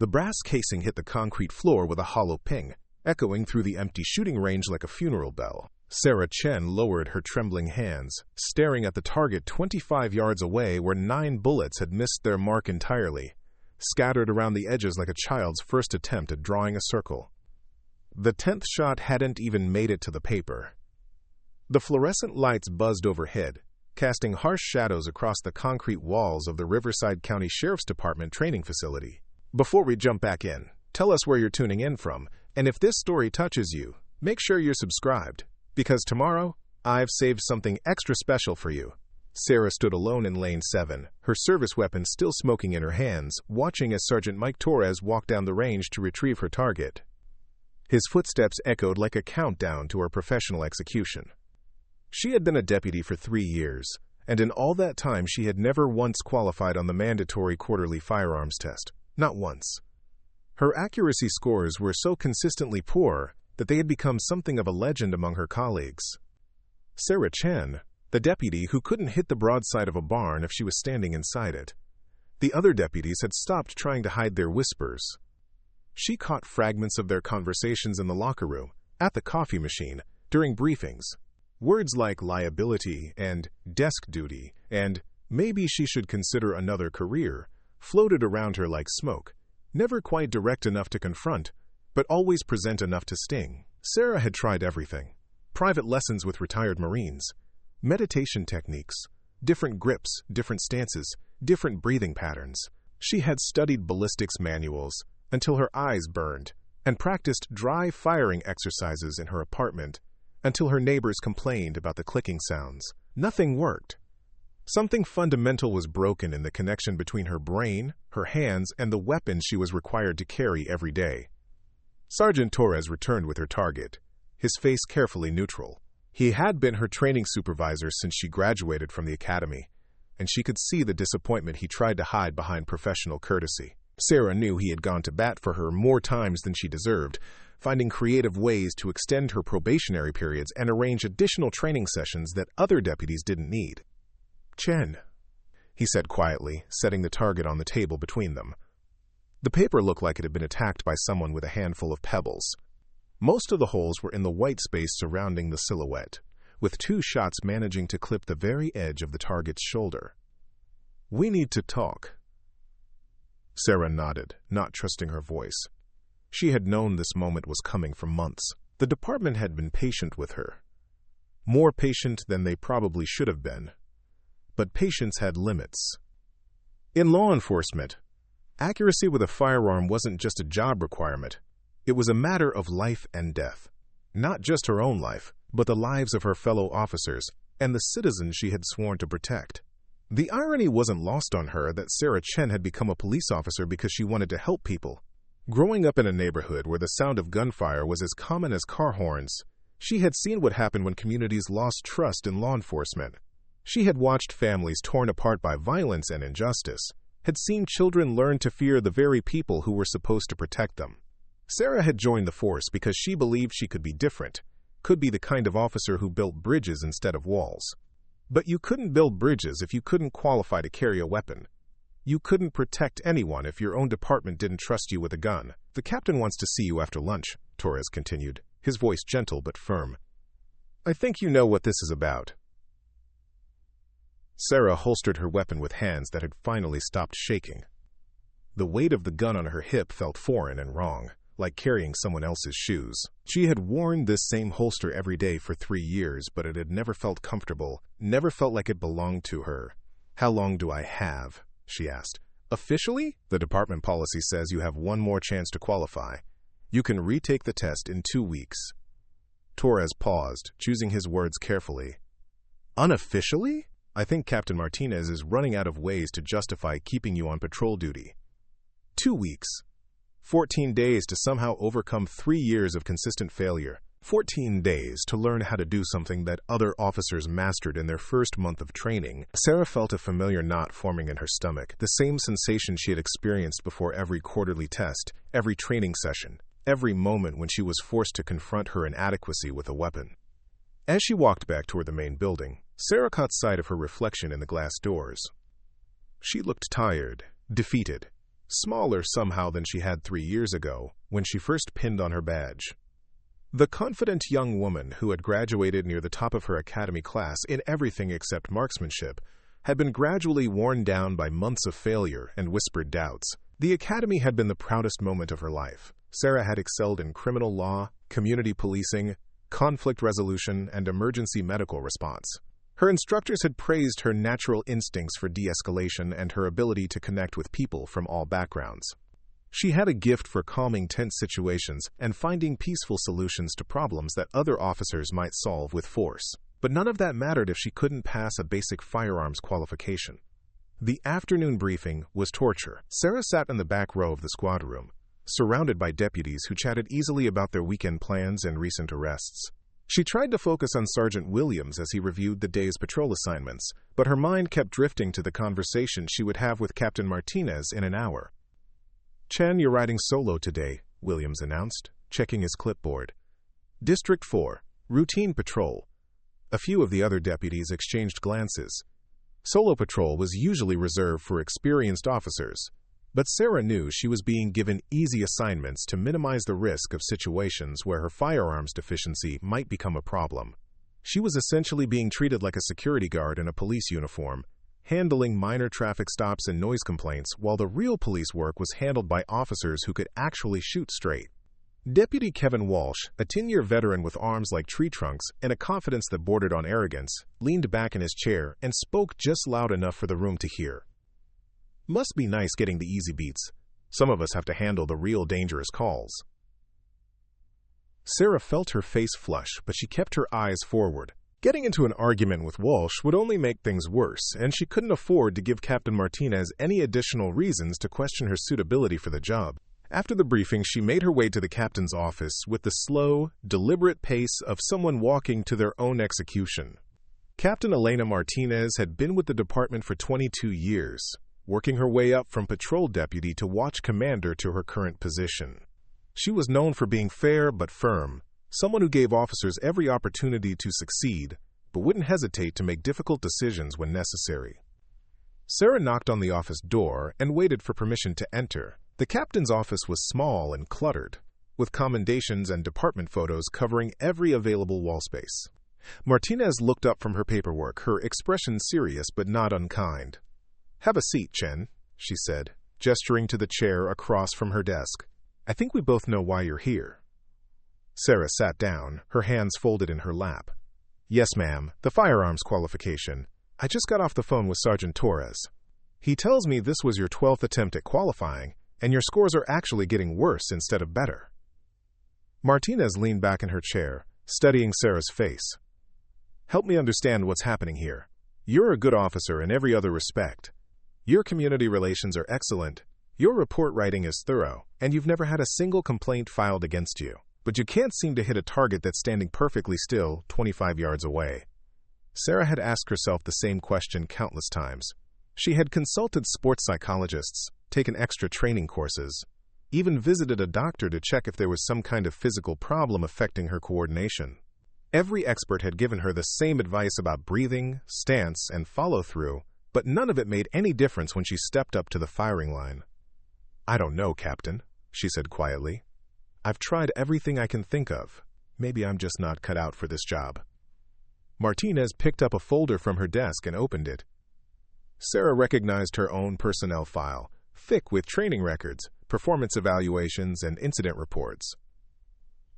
The brass casing hit the concrete floor with a hollow ping, echoing through the empty shooting range like a funeral bell. Chen lowered her trembling hands, staring at the target 25 yards away where 9 bullets had missed their mark entirely, scattered around the edges like a child's first attempt at drawing a circle. The 10th shot hadn't even made it to the paper. The fluorescent lights buzzed overhead, casting harsh shadows across the concrete walls of the Riverside County Sheriff's Department training facility. Before we jump back in, tell us where you're tuning in from, and if this story touches you, make sure you're subscribed. Because tomorrow, I've saved something extra special for you. Sarah stood alone in Lane 7, her service weapon still smoking in her hands, watching as Sergeant Mike Torres walked down the range to retrieve her target. His footsteps echoed like a countdown to her professional execution. She had been a deputy for 3 years, and in all that time she had never once qualified on the mandatory quarterly firearms test. Not once. Her accuracy scores were so consistently poor that they had become something of a legend among her colleagues. Sarah Chen, the deputy who couldn't hit the broadside of a barn if she was standing inside it. The other deputies had stopped trying to hide their whispers. She caught fragments of their conversations in the locker room, at the coffee machine, during briefings. Words like liability and desk duty and maybe she should consider another career floated around her like smoke, never quite direct enough to confront, but always present enough to sting. Sarah had tried everything. Private lessons with retired Marines, meditation techniques, different grips, different stances, different breathing patterns. She had studied ballistics manuals until her eyes burned and practiced dry firing exercises in her apartment until her neighbors complained about the clicking sounds. Nothing worked. Something fundamental was broken in the connection between her brain, her hands, and the weapon she was required to carry every day. Sergeant Torres returned with her target, his face carefully neutral. He had been her training supervisor since she graduated from the academy, and she could see the disappointment he tried to hide behind professional courtesy. Sarah knew he had gone to bat for her more times than she deserved, finding creative ways to extend her probationary periods and arrange additional training sessions that other deputies didn't need. "Chen," he said quietly, setting the target on the table between them. The paper looked like it had been attacked by someone with a handful of pebbles. Most of the holes were in the white space surrounding the silhouette, with 2 shots managing to clip the very edge of the target's shoulder. "We need to talk." Sarah nodded, not trusting her voice. She had known this moment was coming for months. The department had been patient with her. More patient than they probably should have been. But patience had limits. In law enforcement, accuracy with a firearm wasn't just a job requirement. It was a matter of life and death. Not just her own life, but the lives of her fellow officers and the citizens she had sworn to protect. The irony wasn't lost on her that Sarah Chen had become a police officer because she wanted to help people. Growing up in a neighborhood where the sound of gunfire was as common as car horns, she had seen what happened when communities lost trust in law enforcement. She had watched families torn apart by violence and injustice, had seen children learn to fear the very people who were supposed to protect them. Sarah had joined the force because she believed she could be different, could be the kind of officer who built bridges instead of walls. But you couldn't build bridges if you couldn't qualify to carry a weapon. You couldn't protect anyone if your own department didn't trust you with a gun. "The captain wants to see you after lunch," Torres continued, his voice gentle but firm. "I think you know what this is about." Sarah holstered her weapon with hands that had finally stopped shaking. The weight of the gun on her hip felt foreign and wrong, like carrying someone else's shoes. She had worn this same holster every day for 3 years, but it had never felt comfortable, never felt like it belonged to her. "How long do I have?" she asked. "Officially, the department policy says you have 1 more chance to qualify. You can retake the test in 2 weeks. Torres paused, choosing his words carefully. "Unofficially? I think Captain Martinez is running out of ways to justify keeping you on patrol duty. 2 weeks. 14 days to somehow overcome 3 years of consistent failure. 14 days to learn how to do something that other officers mastered in their first month of training." Sarah felt a familiar knot forming in her stomach, the same sensation she had experienced before every quarterly test, every training session, every moment when she was forced to confront her inadequacy with a weapon. As she walked back toward the main building, Sarah caught sight of her reflection in the glass doors. She looked tired, defeated, smaller somehow than she had 3 years ago, when she first pinned on her badge. The confident young woman who had graduated near the top of her academy class in everything except marksmanship had been gradually worn down by months of failure and whispered doubts. The academy had been the proudest moment of her life. Sarah had excelled in criminal law, community policing, conflict resolution, and emergency medical response. Her instructors had praised her natural instincts for de-escalation and her ability to connect with people from all backgrounds. She had a gift for calming tense situations and finding peaceful solutions to problems that other officers might solve with force. But none of that mattered if she couldn't pass a basic firearms qualification. The afternoon briefing was torture. Sarah sat in the back row of the squad room, surrounded by deputies who chatted easily about their weekend plans and recent arrests. She tried to focus on Sergeant Williams as he reviewed the day's patrol assignments, but her mind kept drifting to the conversation she would have with Captain Martinez in an hour. "Chen, you're riding solo today," Williams announced, checking his clipboard. "District 4, routine patrol." A few of the other deputies exchanged glances. Solo patrol was usually reserved for experienced officers, but Sarah knew she was being given easy assignments to minimize the risk of situations where her firearms deficiency might become a problem. She was essentially being treated like a security guard in a police uniform, handling minor traffic stops and noise complaints, while the real police work was handled by officers who could actually shoot straight. Deputy Kevin Walsh, a 10-year veteran with arms like tree trunks and a confidence that bordered on arrogance, leaned back in his chair and spoke just loud enough for the room to hear. "Must be nice getting the easy beats. Some of us have to handle the real dangerous calls." Sarah felt her face flush, but she kept her eyes forward. Getting into an argument with Walsh would only make things worse, and she couldn't afford to give Captain Martinez any additional reasons to question her suitability for the job. After the briefing, she made her way to the captain's office with the slow, deliberate pace of someone walking to their own execution. Captain Elena Martinez had been with the department for 22 years, working her way up from patrol deputy to watch commander to her current position. She was known for being fair but firm, someone who gave officers every opportunity to succeed, but wouldn't hesitate to make difficult decisions when necessary. Sarah knocked on the office door and waited for permission to enter. The captain's office was small and cluttered, with commendations and department photos covering every available wall space. Martinez looked up from her paperwork, her expression serious but not unkind. "Have a seat, Chen," she said, gesturing to the chair across from her desk. "I think we both know why you're here." Sarah sat down, her hands folded in her lap. "Yes, ma'am, the firearms qualification. I just got off the phone with Sergeant Torres. He tells me this was your 12th attempt at qualifying, and your scores are actually getting worse instead of better." Martinez leaned back in her chair, studying Sarah's face. "Help me understand what's happening here. You're a good officer in every other respect. Your community relations are excellent, your report writing is thorough, and you've never had a single complaint filed against you. But you can't seem to hit a target that's standing perfectly still 25 yards away." Sarah had asked herself the same question countless times. She had consulted sports psychologists, taken extra training courses, even visited a doctor to check if there was some kind of physical problem affecting her coordination. Every expert had given her the same advice about breathing, stance, and follow-through, but none of it made any difference when she stepped up to the firing line. "I don't know, Captain," she said quietly. "I've tried everything I can think of. Maybe I'm just not cut out for this job." Martinez picked up a folder from her desk and opened it. Sarah recognized her own personnel file, thick with training records, performance evaluations, and incident reports.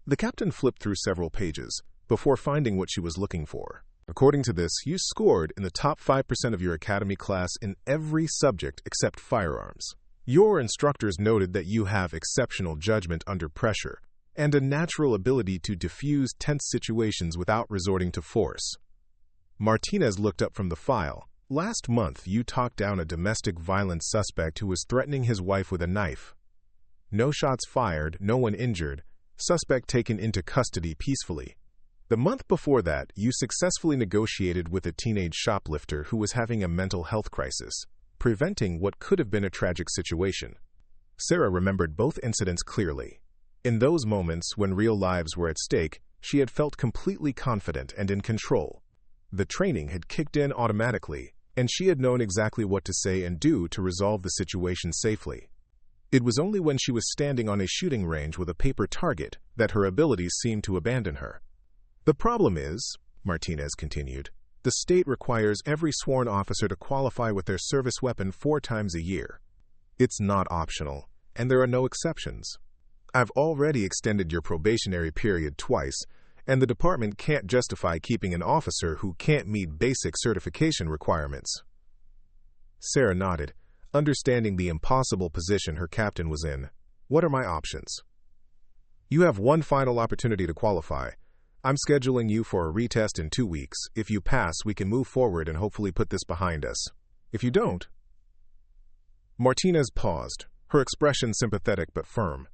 The captain flipped through several pages before finding what she was looking for. "According to this, you scored in the top 5% of your academy class in every subject except firearms. Your instructors noted that you have exceptional judgment under pressure and a natural ability to diffuse tense situations without resorting to force." Martinez looked up from the file. "Last month, you talked down a domestic violence suspect who was threatening his wife with a knife. No shots fired, no one injured, suspect taken into custody peacefully. The month before that, you successfully negotiated with a teenage shoplifter who was having a mental health crisis, preventing what could have been a tragic situation." Sarah remembered both incidents clearly. In those moments when real lives were at stake, she had felt completely confident and in control. The training had kicked in automatically, and she had known exactly what to say and do to resolve the situation safely. It was only when she was standing on a shooting range with a paper target that her abilities seemed to abandon her. "The problem is," Martinez continued, "the state requires every sworn officer to qualify with their service weapon 4 times a year. It's not optional, and there are no exceptions. I've already extended your probationary period twice, and the department can't justify keeping an officer who can't meet basic certification requirements." Sarah nodded, understanding the impossible position her captain was in. "What are my options?" "You have one final opportunity to qualify. I'm scheduling you for a retest in 2 weeks. If you pass, we can move forward and hopefully put this behind us. If you don't..." Martinez paused, her expression sympathetic but firm.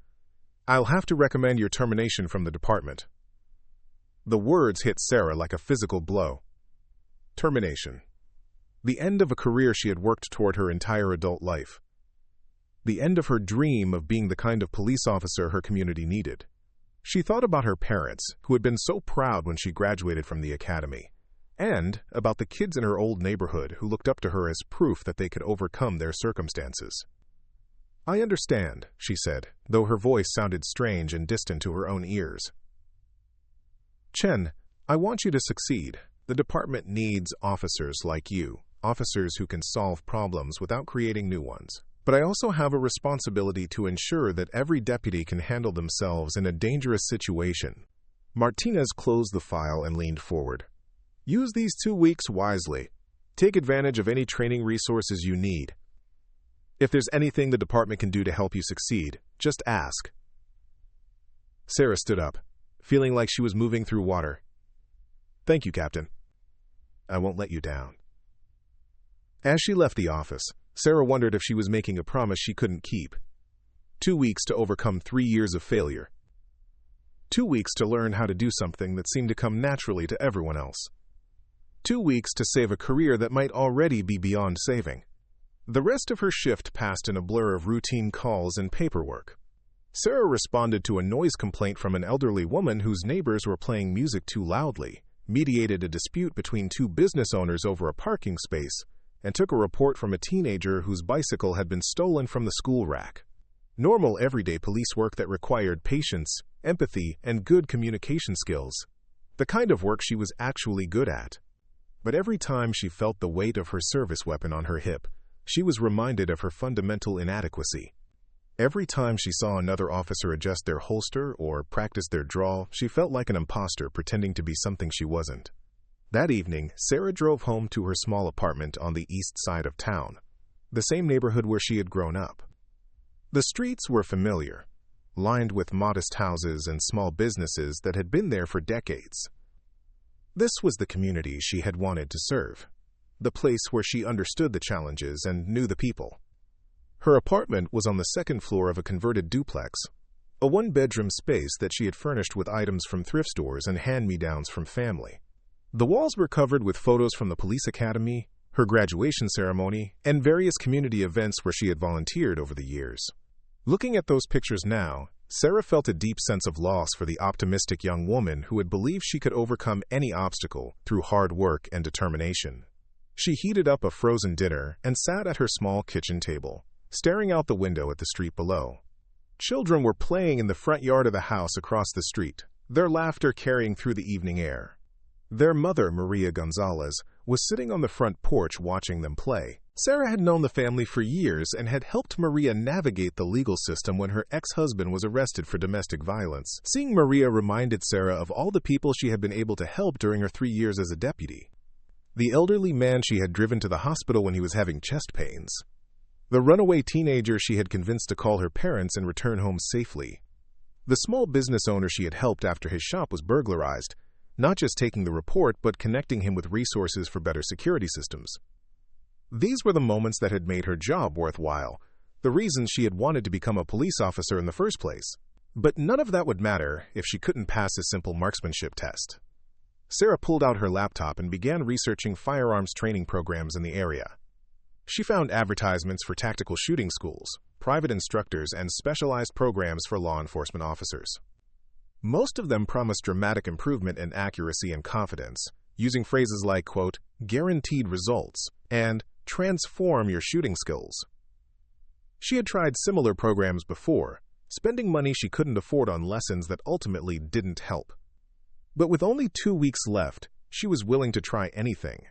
"I'll have to recommend your termination from the department." The words hit Sarah like a physical blow. Termination. The end of a career she had worked toward her entire adult life. The end of her dream of being the kind of police officer her community needed. She thought about her parents, who had been so proud when she graduated from the academy, and about the kids in her old neighborhood who looked up to her as proof that they could overcome their circumstances. "I understand," she said, though her voice sounded strange and distant to her own ears. "Chen, I want you to succeed. The department needs officers like you, officers who can solve problems without creating new ones. But I also have a responsibility to ensure that every deputy can handle themselves in a dangerous situation." Martinez closed the file and leaned forward. "Use these 2 weeks wisely. Take advantage of any training resources you need. If there's anything the department can do to help you succeed, just ask." Sarah stood up, feeling like she was moving through water. "Thank you, Captain. I won't let you down." As she left the office, Sarah wondered if she was making a promise she couldn't keep. 2 weeks to overcome 3 years of failure. 2 weeks to learn how to do something that seemed to come naturally to everyone else. 2 weeks to save a career that might already be beyond saving. The rest of her shift passed in a blur of routine calls and paperwork. Sarah responded to a noise complaint from an elderly woman whose neighbors were playing music too loudly, mediated a dispute between 2 business owners over a parking space, and took a report from a teenager whose bicycle had been stolen from the school rack. Normal everyday police work that required patience, empathy, and good communication skills. The kind of work she was actually good at. But every time she felt the weight of her service weapon on her hip, she was reminded of her fundamental inadequacy. Every time she saw another officer adjust their holster or practice their draw, she felt like an imposter pretending to be something she wasn't. That evening, Sarah drove home to her small apartment on the east side of town, the same neighborhood where she had grown up. The streets were familiar, lined with modest houses and small businesses that had been there for decades. This was the community she had wanted to serve, the place where she understood the challenges and knew the people. Her apartment was on the 2nd floor of a converted duplex, a 1-bedroom space that she had furnished with items from thrift stores and hand-me-downs from family. The walls were covered with photos from the police academy, her graduation ceremony, and various community events where she had volunteered over the years. Looking at those pictures now, Sarah felt a deep sense of loss for the optimistic young woman who had believed she could overcome any obstacle through hard work and determination. She heated up a frozen dinner and sat at her small kitchen table, staring out the window at the street below. Children were playing in the front yard of the house across the street, their laughter carrying through the evening air. Their mother, Maria Gonzalez, was sitting on the front porch watching them play. Sarah had known the family for years and had helped Maria navigate the legal system when her ex-husband was arrested for domestic violence. Seeing Maria reminded Sarah of all the people she had been able to help during her 3 years as a deputy. The elderly man she had driven to the hospital when he was having chest pains. The runaway teenager she had convinced to call her parents and return home safely. The small business owner she had helped after his shop was burglarized, not just taking the report, but connecting him with resources for better security systems. These were the moments that had made her job worthwhile, the reasons she had wanted to become a police officer in the first place. But none of that would matter if she couldn't pass a simple marksmanship test. Sarah pulled out her laptop and began researching firearms training programs in the area. She found advertisements for tactical shooting schools, private instructors, and specialized programs for law enforcement officers. Most of them promised dramatic improvement in accuracy and confidence, using phrases like, quote, "guaranteed results," and "transform your shooting skills." She had tried similar programs before, spending money she couldn't afford on lessons that ultimately didn't help. But with only 2 weeks left, she was willing to try anything.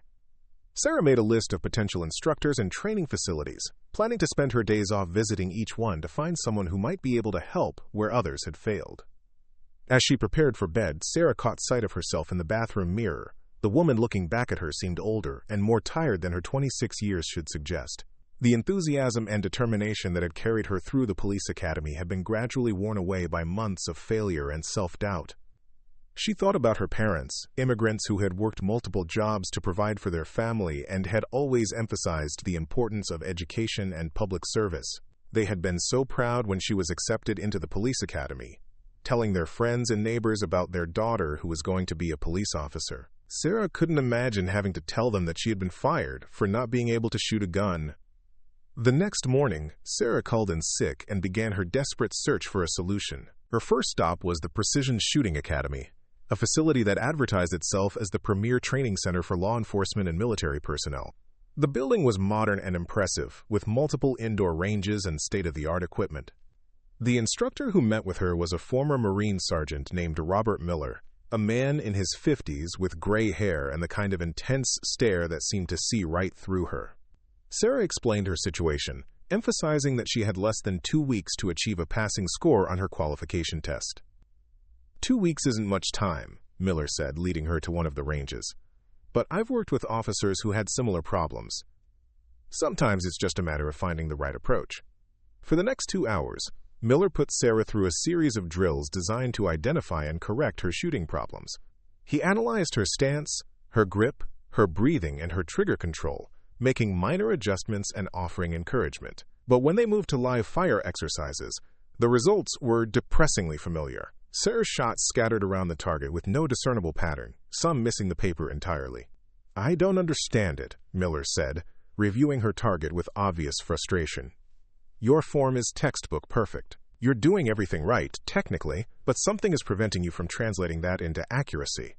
Sarah made a list of potential instructors and training facilities, planning to spend her days off visiting each one to find someone who might be able to help where others had failed. As she prepared for bed, Sarah caught sight of herself in the bathroom mirror. The woman looking back at her seemed older and more tired than her 26 years should suggest. The enthusiasm and determination that had carried her through the police academy had been gradually worn away by months of failure and self-doubt. She thought about her parents, immigrants who had worked multiple jobs to provide for their family and had always emphasized the importance of education and public service. They had been so proud when she was accepted into the police academy, telling their friends and neighbors about their daughter who was going to be a police officer. Sarah couldn't imagine having to tell them that she had been fired for not being able to shoot a gun. The next morning, Sarah called in sick and began her desperate search for a solution. Her first stop was the Precision Shooting Academy, a facility that advertised itself as the premier training center for law enforcement and military personnel. The building was modern and impressive, with multiple indoor ranges and state-of-the-art equipment. The instructor who met with her was a former Marine sergeant named Robert Miller, a man in his 50s with gray hair and the kind of intense stare that seemed to see right through her. Sarah explained her situation, emphasizing that she had less than 2 weeks to achieve a passing score on her qualification test. 2 weeks isn't much time, Miller said, leading her to one of the ranges. But I've worked with officers who had similar problems. Sometimes it's just a matter of finding the right approach. For the next 2 hours, Miller put Sarah through a series of drills designed to identify and correct her shooting problems. He analyzed her stance, her grip, her breathing, and her trigger control, making minor adjustments and offering encouragement. But when they moved to live fire exercises, the results were depressingly familiar. Sarah's shots scattered around the target with no discernible pattern, some missing the paper entirely. "I don't understand it," Miller said, reviewing her target with obvious frustration. "Your form is textbook perfect. You're doing everything right, technically, but something is preventing you from translating that into accuracy."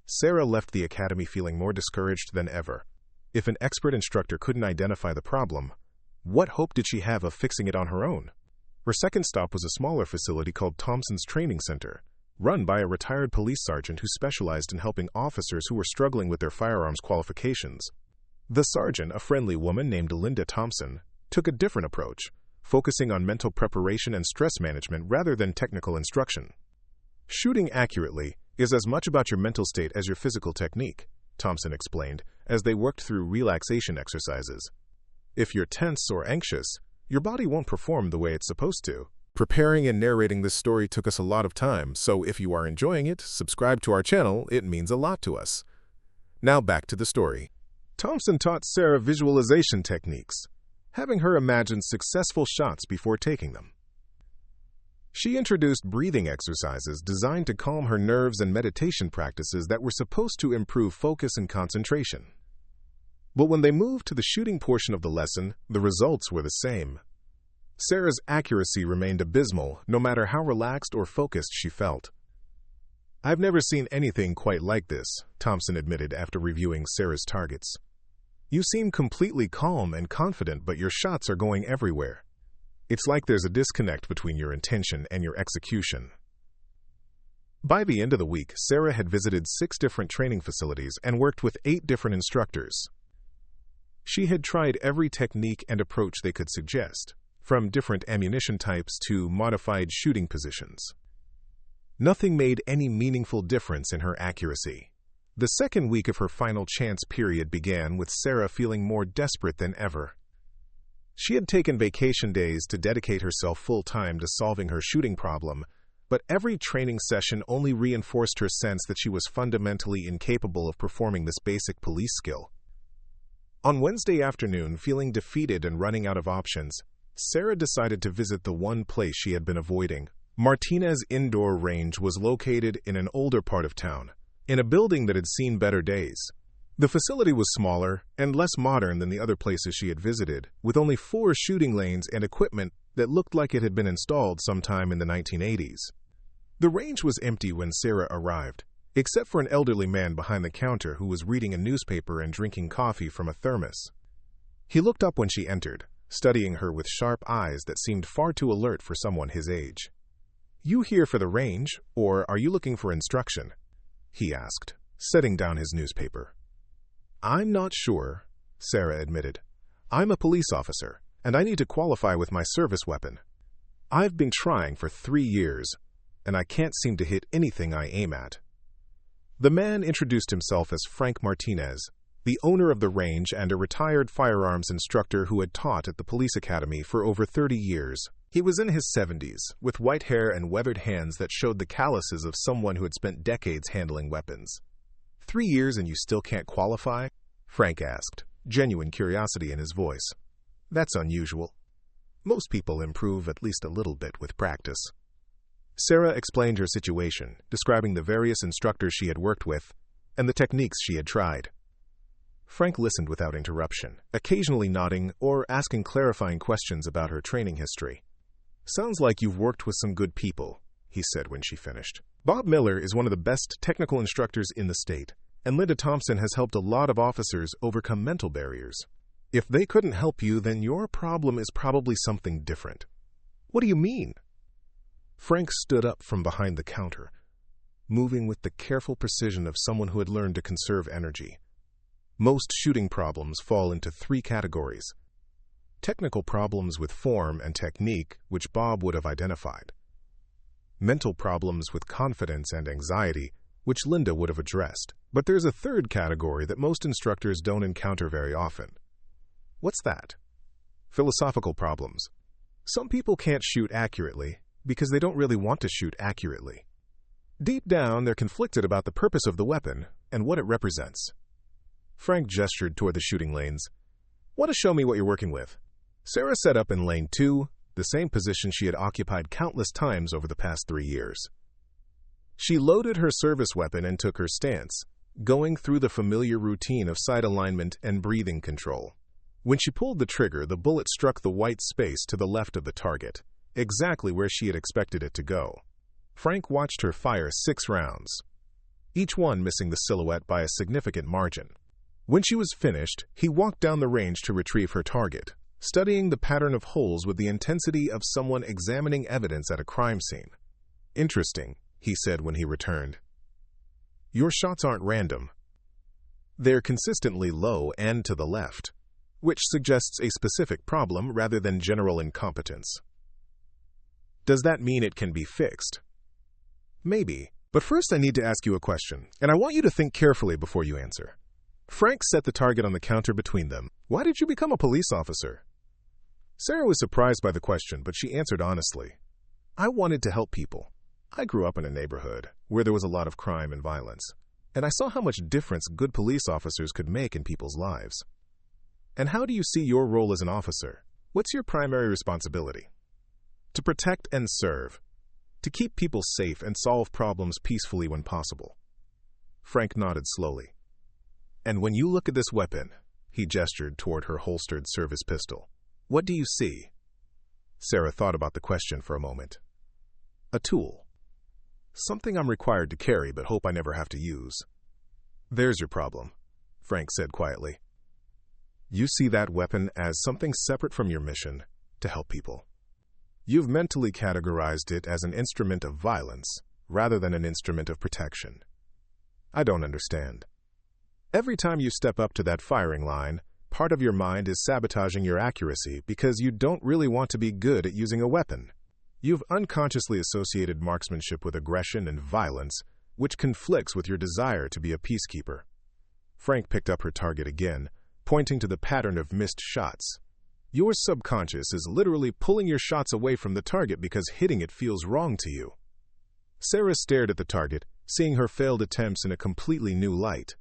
Sarah left the academy feeling more discouraged than ever. If an expert instructor couldn't identify the problem, what hope did she have of fixing it on her own? Her second stop was a smaller facility called Thompson's Training Center, run by a retired police sergeant who specialized in helping officers who were struggling with their firearms qualifications. The sergeant, a friendly woman named Linda Thompson, took a different approach, focusing on mental preparation and stress management rather than technical instruction. "Shooting accurately is as much about your mental state as your physical technique," Thompson explained, as they worked through relaxation exercises. "If you're tense or anxious, your body won't perform the way it's supposed to." Preparing and narrating this story took us a lot of time, so if you are enjoying it, subscribe to our channel. It means a lot to us. Now back to the story. Thompson taught Sarah visualization techniques, having her imagine successful shots before taking them. She introduced breathing exercises designed to calm her nerves and meditation practices that were supposed to improve focus and concentration. But when they moved to the shooting portion of the lesson, the results were the same. Sarah's accuracy remained abysmal, no matter how relaxed or focused she felt. "I've never seen anything quite like this," Thompson admitted after reviewing Sarah's targets. "You seem completely calm and confident, but your shots are going everywhere. It's like there's a disconnect between your intention and your execution." By the end of the week, Sarah had visited 6 different training facilities and worked with 8 different instructors. She had tried every technique and approach they could suggest, from different ammunition types to modified shooting positions. Nothing made any meaningful difference in her accuracy. The second week of her final chance period began with Sarah feeling more desperate than ever. She had taken vacation days to dedicate herself full-time to solving her shooting problem, but every training session only reinforced her sense that she was fundamentally incapable of performing this basic police skill. On Wednesday afternoon, feeling defeated and running out of options, Sarah decided to visit the one place she had been avoiding. Martinez Indoor Range was located in an older part of town, in a building that had seen better days. The facility was smaller and less modern than the other places she had visited, with only 4 shooting lanes and equipment that looked like it had been installed sometime in the 1980s. The range was empty when Sarah arrived, except for an elderly man behind the counter who was reading a newspaper and drinking coffee from a thermos. He looked up when she entered, studying her with sharp eyes that seemed far too alert for someone his age. "You here for the range, or are you looking for instruction?" he asked, setting down his newspaper. "I'm not sure," Sarah admitted. "I'm a police officer, and I need to qualify with my service weapon. I've been trying for 3 years, and I can't seem to hit anything I aim at." The man introduced himself as Frank Martinez, the owner of the range and a retired firearms instructor who had taught at the police academy for over 30 years. He was in his 70s, with white hair and weathered hands that showed the calluses of someone who had spent decades handling weapons. 3 years and you still can't qualify?" Frank asked, genuine curiosity in his voice. "That's unusual. Most people improve at least a little bit with practice." Sarah explained her situation, describing the various instructors she had worked with and the techniques she had tried. Frank listened without interruption, occasionally nodding or asking clarifying questions about her training history. "Sounds like you've worked with some good people," he said when she finished. "Bob Miller is one of the best technical instructors in the state, and Linda Thompson has helped a lot of officers overcome mental barriers. If they couldn't help you, then your problem is probably something different." "What do you mean?" Frank stood up from behind the counter, moving with the careful precision of someone who had learned to conserve energy. Most shooting problems fall into 3 categories. Technical problems with form and technique, which Bob would have identified. Mental problems with confidence and anxiety, which Linda would have addressed. But there's a 3rd category that most instructors don't encounter very often. What's that? Philosophical problems. Some people can't shoot accurately because they don't really want to shoot accurately. Deep down, they're conflicted about the purpose of the weapon and what it represents. Frank gestured toward the shooting lanes. "Want to show me what you're working with?" Sarah set up in lane 2, the same position she had occupied countless times over the past 3 years. She loaded her service weapon and took her stance, going through the familiar routine of sight alignment and breathing control. When she pulled the trigger, the bullet struck the white space to the left of the target, exactly where she had expected it to go. Frank watched her fire 6 rounds, each one missing the silhouette by a significant margin. When she was finished, he walked down the range to retrieve her target, studying the pattern of holes with the intensity of someone examining evidence at a crime scene. "Interesting," he said when he returned. "Your shots aren't random. They're consistently low and to the left, which suggests a specific problem rather than general incompetence. Does that mean it can be fixed?" "Maybe, but first I need to ask you a question, and I want you to think carefully before you answer." Frank set the target on the counter between them. "Why did you become a police officer?" Sarah was surprised by the question, but she answered honestly. "I wanted to help people. I grew up in a neighborhood where there was a lot of crime and violence, and I saw how much difference good police officers could make in people's lives." "And how do you see your role as an officer? What's your primary responsibility?" "To protect and serve. To keep people safe and solve problems peacefully when possible." Frank nodded slowly. "And when you look at this weapon," he gestured toward her holstered service pistol, "what do you see?" Sarah thought about the question for a moment. "A tool. Something I'm required to carry but hope I never have to use." "There's your problem," Frank said quietly. "You see that weapon as something separate from your mission to help people. You've mentally categorized it as an instrument of violence rather than an instrument of protection. I don't understand. Every time you step up to that firing line, part of your mind is sabotaging your accuracy because you don't really want to be good at using a weapon. You've unconsciously associated marksmanship with aggression and violence, which conflicts with your desire to be a peacekeeper." Frank picked up her target again, pointing to the pattern of missed shots. "Your subconscious is literally pulling your shots away from the target because hitting it feels wrong to you." Sarah stared at the target, seeing her failed attempts in a completely new light.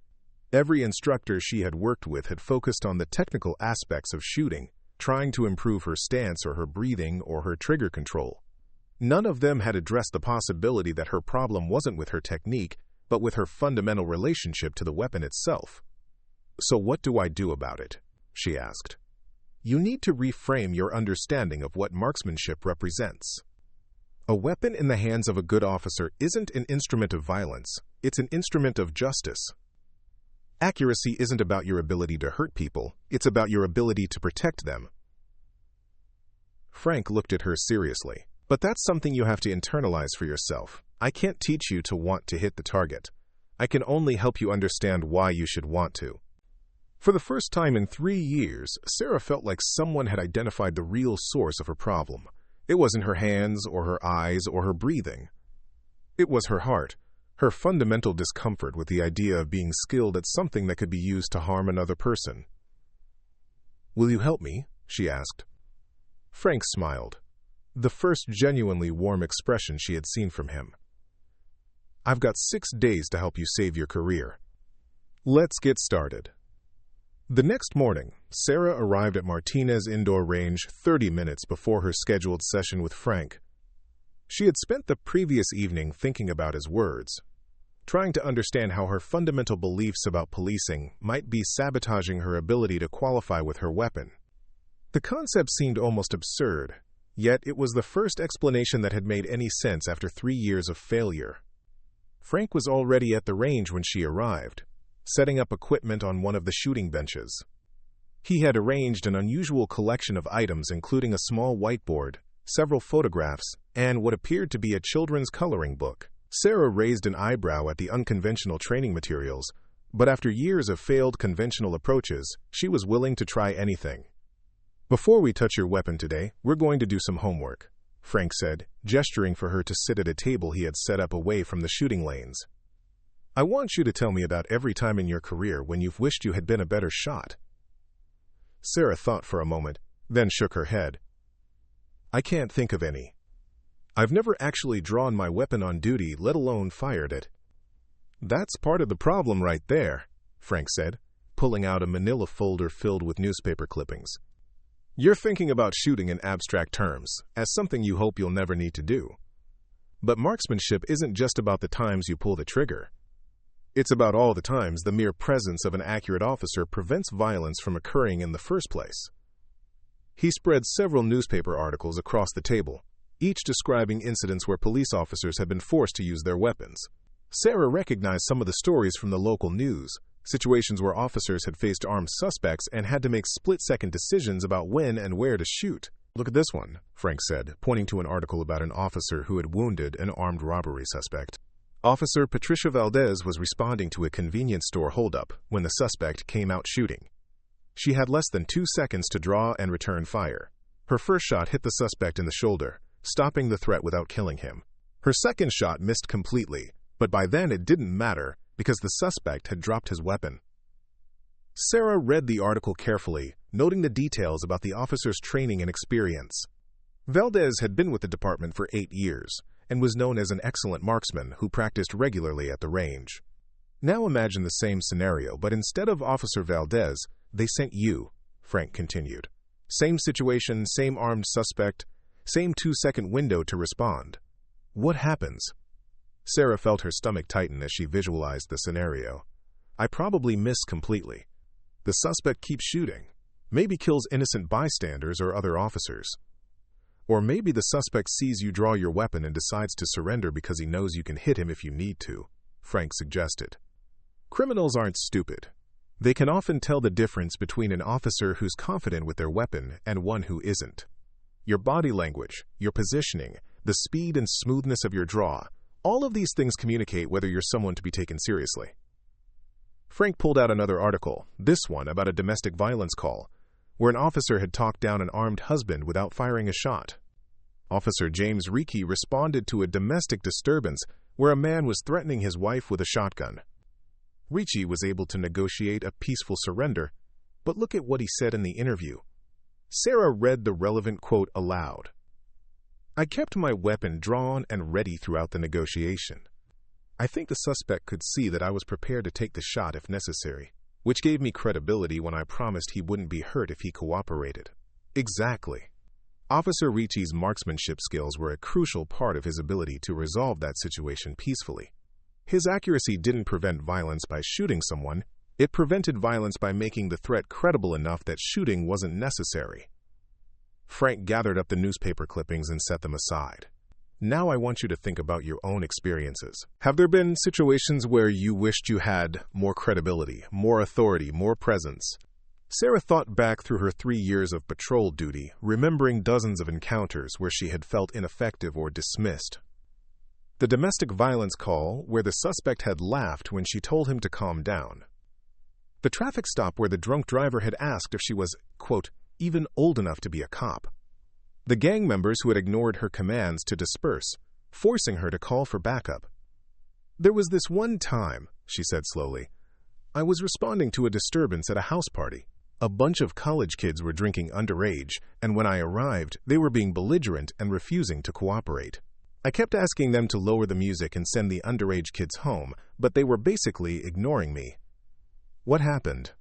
Every instructor she had worked with had focused on the technical aspects of shooting, trying to improve her stance or her breathing or her trigger control. None of them had addressed the possibility that her problem wasn't with her technique, but with her fundamental relationship to the weapon itself. "So what do I do about it?" she asked. "You need to reframe your understanding of what marksmanship represents. A weapon in the hands of a good officer isn't an instrument of violence, it's an instrument of justice. Accuracy isn't about your ability to hurt people, it's about your ability to protect them. Frank looked at her seriously. But that's something you have to internalize for yourself. I can't teach you to want to hit the target. I can only help you understand why you should want to. For the first time in 3 years, Sarah felt like someone had identified the real source of her problem. It wasn't her hands or her eyes or her breathing. It was her heart, her fundamental discomfort with the idea of being skilled at something that could be used to harm another person. "Will you help me?" she asked. Frank smiled, the first genuinely warm expression she had seen from him. "I've got 6 days to help you save your career. Let's get started." The next morning, Sarah arrived at Martinez Indoor Range 30 minutes before her scheduled session with Frank. She had spent the previous evening thinking about his words, trying to understand how her fundamental beliefs about policing might be sabotaging her ability to qualify with her weapon. The concept seemed almost absurd, yet it was the first explanation that had made any sense after 3 years of failure. Frank was already at the range when she arrived, setting up equipment on one of the shooting benches. He had arranged an unusual collection of items, including a small whiteboard, several photographs, and what appeared to be a children's coloring book. Sarah raised an eyebrow at the unconventional training materials, but after years of failed conventional approaches, she was willing to try anything. "Before we touch your weapon today, we're going to do some homework," Frank said, gesturing for her to sit at a table he had set up away from the shooting lanes. "I want you to tell me about every time in your career when you've wished you had been a better shot." Sarah thought for a moment, then shook her head. "I can't think of any. I've never actually drawn my weapon on duty, let alone fired it." "That's part of the problem right there," Frank said, pulling out a manila folder filled with newspaper clippings. "You're thinking about shooting in abstract terms, as something you hope you'll never need to do. But marksmanship isn't just about the times you pull the trigger. It's about all the times the mere presence of an accurate officer prevents violence from occurring in the first place." He spread several newspaper articles across the table, each describing incidents where police officers had been forced to use their weapons. Sarah recognized some of the stories from the local news, situations where officers had faced armed suspects and had to make split-second decisions about when and where to shoot. "Look at this one," Frank said, pointing to an article about an officer who had wounded an armed robbery suspect. Officer Patricia Valdez was responding to a convenience store holdup when the suspect came out shooting. She had less than 2 seconds to draw and return fire. Her first shot hit the suspect in the shoulder, stopping the threat without killing him. Her second shot missed completely, but by then it didn't matter because the suspect had dropped his weapon. Sarah read the article carefully, noting the details about the officer's training and experience. Valdez had been with the department for 8 years and was known as an excellent marksman who practiced regularly at the range. "Now imagine the same scenario, but instead of Officer Valdez, they sent you," Frank continued. "Same situation, same armed suspect, same 2-second window to respond. What happens?" Sarah felt her stomach tighten as she visualized the scenario. "I probably miss completely. The suspect keeps shooting, maybe kills innocent bystanders or other officers. Or maybe the suspect sees you draw your weapon and decides to surrender because he knows you can hit him if you need to," Frank suggested. "Criminals aren't stupid. They can often tell the difference between an officer who's confident with their weapon and one who isn't. Your body language, your positioning, the speed and smoothness of your draw, all of these things communicate whether you're someone to be taken seriously." Frank pulled out another article, this one about a domestic violence call, where an officer had talked down an armed husband without firing a shot. Officer James Reekie responded to a domestic disturbance where a man was threatening his wife with a shotgun. Reekie was able to negotiate a peaceful surrender, but look at what he said in the interview. Sarah read the relevant quote aloud. "I kept my weapon drawn and ready throughout the negotiation. I think the suspect could see that I was prepared to take the shot if necessary, which gave me credibility when I promised he wouldn't be hurt if he cooperated." Exactly. Officer Reeky's marksmanship skills were a crucial part of his ability to resolve that situation peacefully. His accuracy didn't prevent violence by shooting someone, it prevented violence by making the threat credible enough that shooting wasn't necessary. Frank gathered up the newspaper clippings and set them aside. "Now I want you to think about your own experiences. Have there been situations where you wished you had more credibility, more authority, more presence? Sarah thought back through her 3 years of patrol duty, remembering dozens of encounters where she had felt ineffective or dismissed. The domestic violence call where the suspect had laughed when she told him to calm down. The traffic stop where the drunk driver had asked if she was, quote, even old enough to be a cop. The gang members who had ignored her commands to disperse, forcing her to call for backup. There was this one time, she said slowly, I was responding to a disturbance at a house party. A bunch of college kids were drinking underage, and when I arrived, they were being belligerent and refusing to cooperate. I kept asking them to lower the music and send the underage kids home, but they were basically ignoring me. What happened?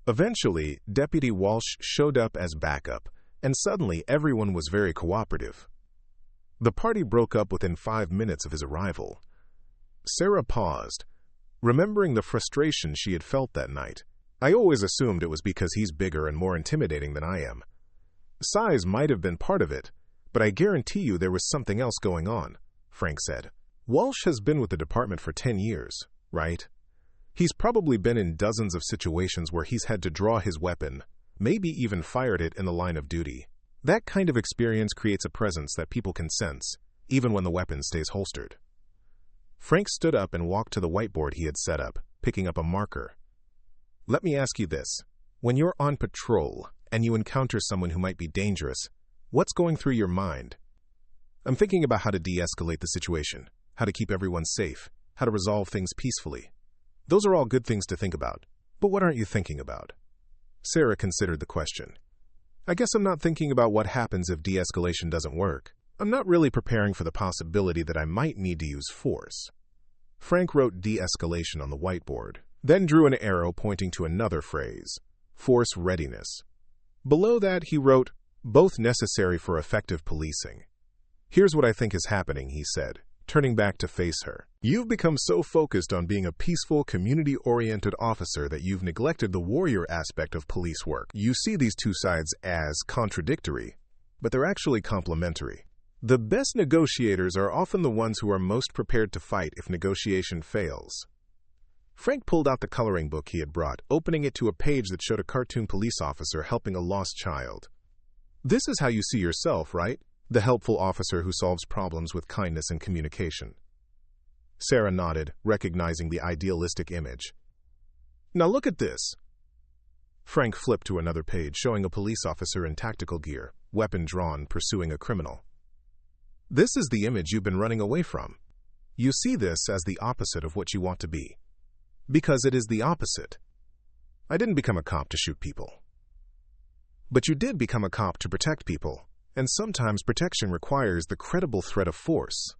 Eventually, Deputy Walsh showed up as backup, and suddenly everyone was very cooperative. The party broke up within 5 minutes of his arrival. Sarah paused, remembering the frustration she had felt that night. I always assumed it was because he's bigger and more intimidating than I am. Size might have been part of it, but I guarantee you there was something else going on, Frank said. Walsh has been with the department for 10 years, right? He's probably been in dozens of situations where he's had to draw his weapon, maybe even fired it in the line of duty. That kind of experience creates a presence that people can sense, even when the weapon stays holstered. Frank stood up and walked to the whiteboard he had set up, picking up a marker. Let me ask you this. When you're on patrol and you encounter someone who might be dangerous, what's going through your mind? I'm thinking about how to de-escalate the situation, how to keep everyone safe, how to resolve things peacefully. Those are all good things to think about. But what aren't you thinking about? Sarah considered the question. I guess I'm not thinking about what happens if de-escalation doesn't work. I'm not really preparing for the possibility that I might need to use force. Frank wrote de-escalation on the whiteboard, then drew an arrow pointing to another phrase, force readiness. Below that, he wrote, both necessary for effective policing. Here's what I think is happening, he said, turning back to face her. You've become so focused on being a peaceful, community-oriented officer that you've neglected the warrior aspect of police work. You see these two sides as contradictory, but they're actually complementary. The best negotiators are often the ones who are most prepared to fight if negotiation fails. Frank pulled out the coloring book he had brought, opening it to a page that showed a cartoon police officer helping a lost child. This is how you see yourself, right? The helpful officer who solves problems with kindness and communication. Sarah nodded, recognizing the idealistic image. Now look at this. Frank flipped to another page, showing a police officer in tactical gear, weapon drawn, pursuing a criminal. This is the image you've been running away from. You see this as the opposite of what you want to be. Because it is the opposite. I didn't become a cop to shoot people. But you did become a cop to protect people, and sometimes protection requires the credible threat of force.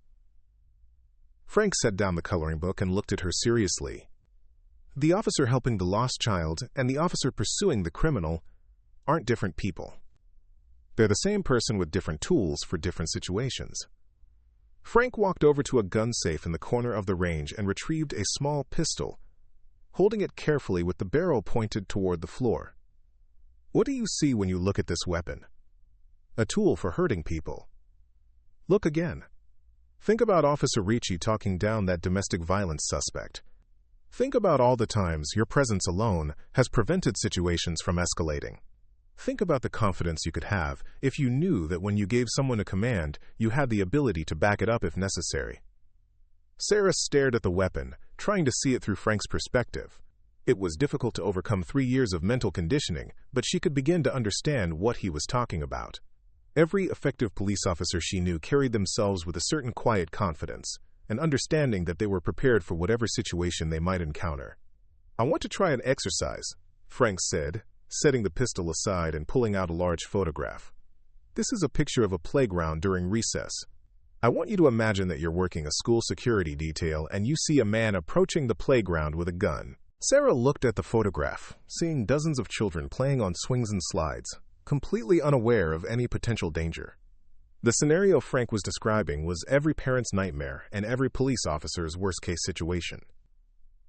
Frank set down the coloring book and looked at her seriously. The officer helping the lost child and the officer pursuing the criminal aren't different people. They're the same person with different tools for different situations. Frank walked over to a gun safe in the corner of the range and retrieved a small pistol, holding it carefully with the barrel pointed toward the floor. What do you see when you look at this weapon? A tool for hurting people. Look again. Think about Officer Ricci talking down that domestic violence suspect. Think about all the times your presence alone has prevented situations from escalating. Think about the confidence you could have if you knew that when you gave someone a command, you had the ability to back it up if necessary. Sarah stared at the weapon, trying to see it through Frank's perspective. It was difficult to overcome 3 years of mental conditioning, but she could begin to understand what he was talking about. Every effective police officer she knew carried themselves with a certain quiet confidence, an understanding that they were prepared for whatever situation they might encounter. I want to try an exercise, Frank said, setting the pistol aside and pulling out a large photograph. This is a picture of a playground during recess. I want you to imagine that you're working a school security detail and you see a man approaching the playground with a gun. Sarah looked at the photograph, seeing dozens of children playing on swings and slides, completely unaware of any potential danger. The scenario Frank was describing was every parent's nightmare and every police officer's worst-case situation.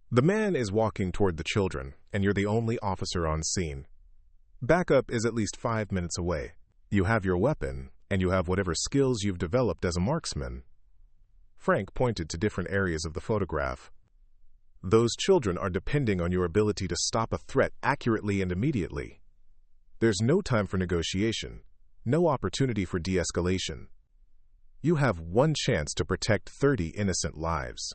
The man is walking toward the children, and you're the only officer on scene. Backup is at least 5 minutes away. You have your weapon, and you have whatever skills you've developed as a marksman. Frank pointed to different areas of the photograph. Those children are depending on your ability to stop a threat accurately and immediately. There's no time for negotiation, no opportunity for de-escalation. You have one chance to protect 30 innocent lives.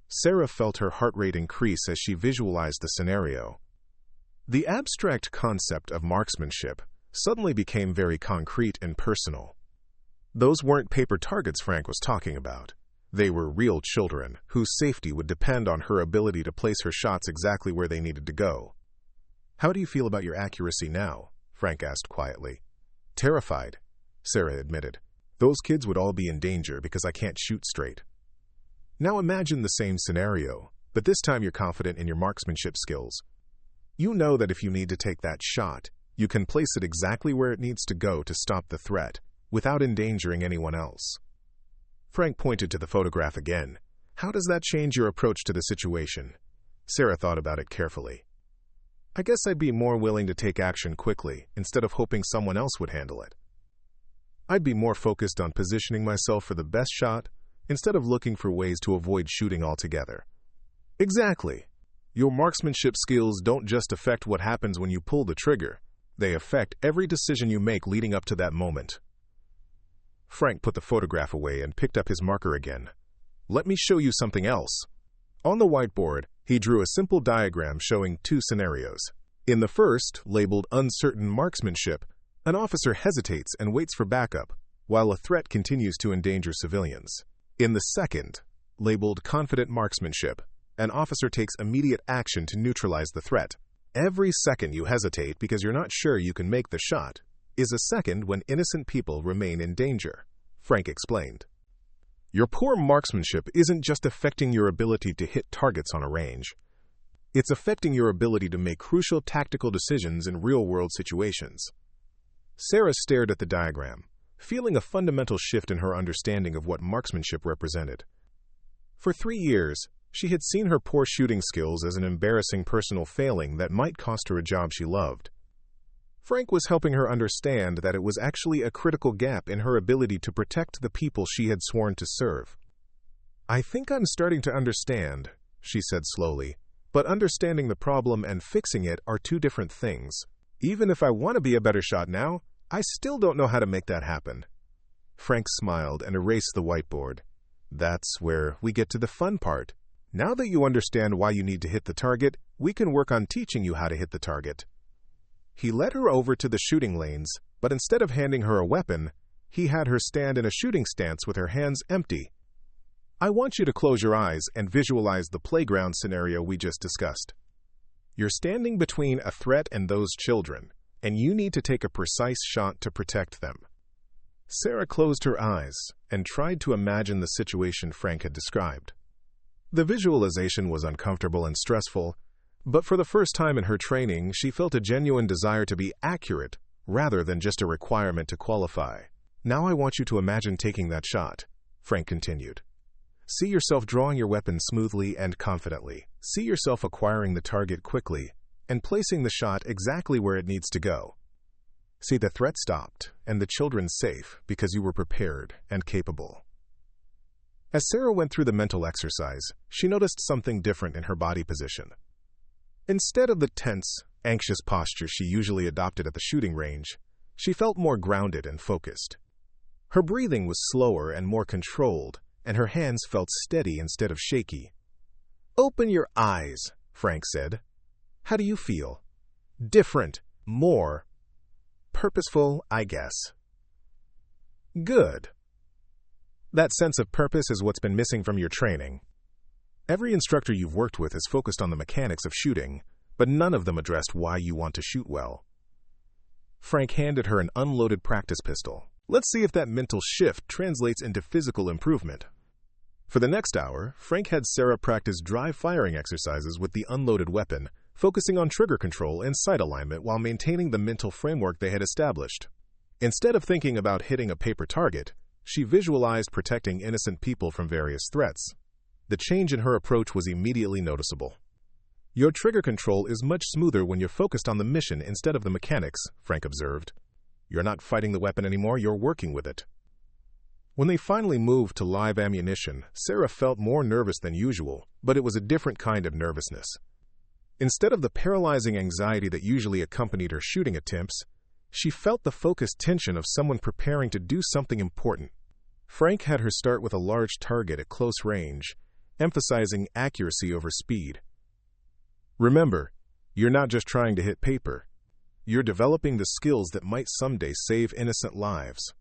Sarah felt her heart rate increase as she visualized the scenario. The abstract concept of marksmanship suddenly became very concrete and personal. Those weren't paper targets Frank was talking about. They were real children whose safety would depend on her ability to place her shots exactly where they needed to go. "How do you feel about your accuracy now?" Frank asked quietly. "Terrified," Sarah admitted. "Those kids would all be in danger because I can't shoot straight." Now imagine the same scenario, but this time you're confident in your marksmanship skills. You know that if you need to take that shot, you can place it exactly where it needs to go to stop the threat, without endangering anyone else. Frank pointed to the photograph again. "How does that change your approach to the situation?" Sarah thought about it carefully. "I guess I'd be more willing to take action quickly, instead of hoping someone else would handle it. I'd be more focused on positioning myself for the best shot, instead of looking for ways to avoid shooting altogether." Exactly. Your marksmanship skills don't just affect what happens when you pull the trigger. They affect every decision you make leading up to that moment. Frank put the photograph away and picked up his marker again. "Let me show you something else." On the whiteboard, he drew a simple diagram showing two scenarios. In the first, labeled uncertain marksmanship, an officer hesitates and waits for backup, while a threat continues to endanger civilians. In the second, labeled confident marksmanship, an officer takes immediate action to neutralize the threat. Every second you hesitate because you're not sure you can make the shot is a second when innocent people remain in danger, Frank explained. Your poor marksmanship isn't just affecting your ability to hit targets on a range. It's affecting your ability to make crucial tactical decisions in real-world situations. Sarah stared at the diagram, feeling a fundamental shift in her understanding of what marksmanship represented. For 3 years, she had seen her poor shooting skills as an embarrassing personal failing that might cost her a job she loved. Frank was helping her understand that it was actually a critical gap in her ability to protect the people she had sworn to serve. "I think I'm starting to understand," she said slowly, "but understanding the problem and fixing it are two different things. Even if I want to be a better shot now, I still don't know how to make that happen." Frank smiled and erased the whiteboard. "That's where we get to the fun part. Now that you understand why you need to hit the target, we can work on teaching you how to hit the target." He led her over to the shooting lanes, but instead of handing her a weapon, he had her stand in a shooting stance with her hands empty. "I want you to close your eyes and visualize the playground scenario we just discussed. You're standing between a threat and those children, and you need to take a precise shot to protect them." Sarah closed her eyes and tried to imagine the situation Frank had described. The visualization was uncomfortable and stressful, but for the first time in her training, she felt a genuine desire to be accurate rather than just a requirement to qualify. "Now I want you to imagine taking that shot," Frank continued. "See yourself drawing your weapon smoothly and confidently. See yourself acquiring the target quickly and placing the shot exactly where it needs to go. See the threat stopped and the children safe because you were prepared and capable." As Sarah went through the mental exercise, she noticed something different in her body position. Instead of the tense, anxious posture she usually adopted at the shooting range, she felt more grounded and focused. Her breathing was slower and more controlled, and her hands felt steady instead of shaky. "Open your eyes," Frank said. "How do you feel?" "Different. More purposeful, I guess." "Good. That sense of purpose is what's been missing from your training. Every instructor you've worked with has focused on the mechanics of shooting, but none of them addressed why you want to shoot well." Frank handed her an unloaded practice pistol. "Let's see if that mental shift translates into physical improvement." For the next hour, Frank had Sarah practice dry firing exercises with the unloaded weapon, focusing on trigger control and sight alignment while maintaining the mental framework they had established. Instead of thinking about hitting a paper target, she visualized protecting innocent people from various threats. The change in her approach was immediately noticeable. "Your trigger control is much smoother when you're focused on the mission instead of the mechanics," Frank observed. "You're not fighting the weapon anymore, you're working with it." When they finally moved to live ammunition, Sarah felt more nervous than usual, but it was a different kind of nervousness. Instead of the paralyzing anxiety that usually accompanied her shooting attempts, she felt the focused tension of someone preparing to do something important. Frank had her start with a large target at close range, emphasizing accuracy over speed. Remember, you're not just trying to hit paper. You're developing the skills that might someday save innocent lives.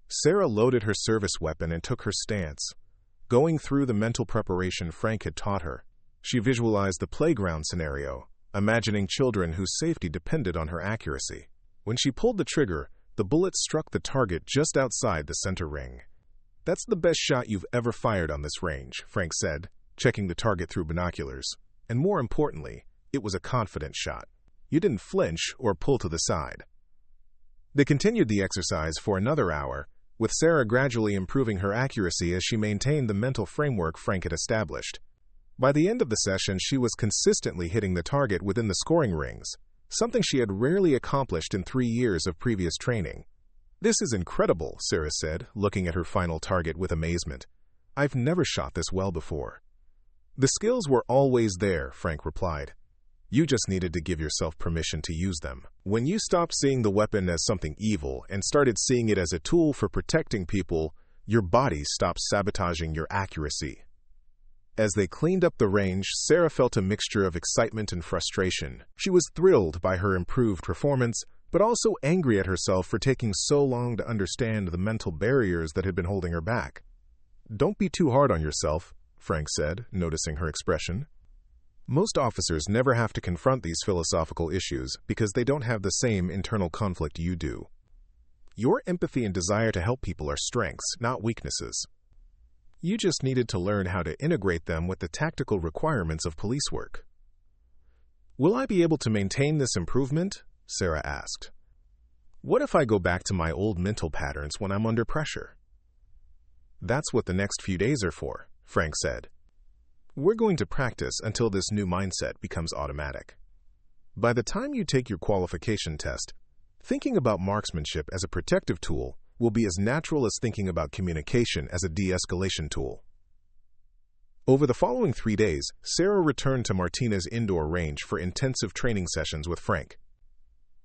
Sarah loaded her service weapon and took her stance, going through the mental preparation Frank had taught her. She visualized the playground scenario, imagining children whose safety depended on her accuracy. When she pulled the trigger, the bullet struck the target just outside the center ring. "That's the best shot you've ever fired on this range," Frank said, checking the target through binoculars. And more importantly, it was a confident shot. You didn't flinch or pull to the side. They continued the exercise for another hour, with Sarah gradually improving her accuracy as she maintained the mental framework Frank had established. By the end of the session, she was consistently hitting the target within the scoring rings, something she had rarely accomplished in 3 years of previous training. "This is incredible," Sarah said, looking at her final target with amazement. "I've never shot this well before." "The skills were always there," Frank replied. "You just needed to give yourself permission to use them. When you stopped seeing the weapon as something evil and started seeing it as a tool for protecting people, your body stopped sabotaging your accuracy." As they cleaned up the range, Sarah felt a mixture of excitement and frustration. She was thrilled by her improved performance, but also angry at herself for taking so long to understand the mental barriers that had been holding her back. "Don't be too hard on yourself," Frank said, noticing her expression. "Most officers never have to confront these philosophical issues because they don't have the same internal conflict you do. Your empathy and desire to help people are strengths, not weaknesses. You just needed to learn how to integrate them with the tactical requirements of police work." "Will I be able to maintain this improvement?" Sarah asked. "What if I go back to my old mental patterns when I'm under pressure?" "That's what the next few days are for," Frank said. "We're going to practice until this new mindset becomes automatic. By the time you take your qualification test, thinking about marksmanship as a protective tool will be as natural as thinking about communication as a de-escalation tool." Over the following 3 days, Sarah returned to Martinez Indoor Range for intensive training sessions with Frank.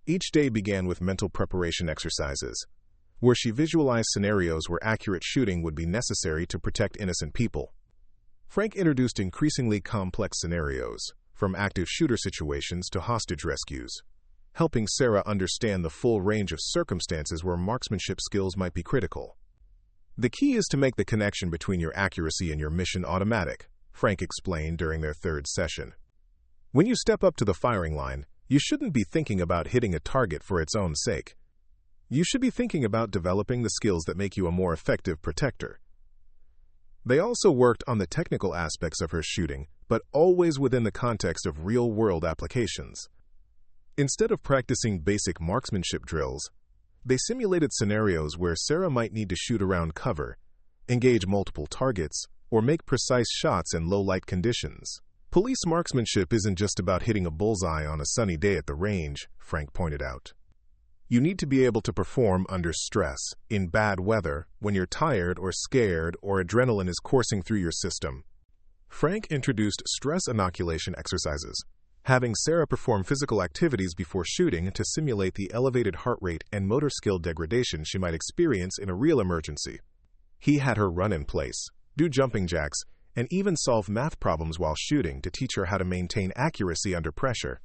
Each day began with mental preparation exercises, where she visualized scenarios where accurate shooting would be necessary to protect innocent people. Frank introduced increasingly complex scenarios, from active shooter situations to hostage rescues, helping Sarah understand the full range of circumstances where marksmanship skills might be critical. "The key is to make the connection between your accuracy and your mission automatic," Frank explained during their third session. "When you step up to the firing line, you shouldn't be thinking about hitting a target for its own sake. You should be thinking about developing the skills that make you a more effective protector." They also worked on the technical aspects of her shooting, but always within the context of real-world applications. Instead of practicing basic marksmanship drills, they simulated scenarios where Sarah might need to shoot around cover, engage multiple targets, or make precise shots in low-light conditions. "Police marksmanship isn't just about hitting a bullseye on a sunny day at the range," Frank pointed out. "You need to be able to perform under stress, in bad weather, when you're tired or scared or adrenaline is coursing through your system." Frank introduced stress inoculation exercises, having Sarah perform physical activities before shooting to simulate the elevated heart rate and motor skill degradation she might experience in a real emergency. He had her run in place, do jumping jacks, and even solve math problems while shooting to teach her how to maintain accuracy under pressure.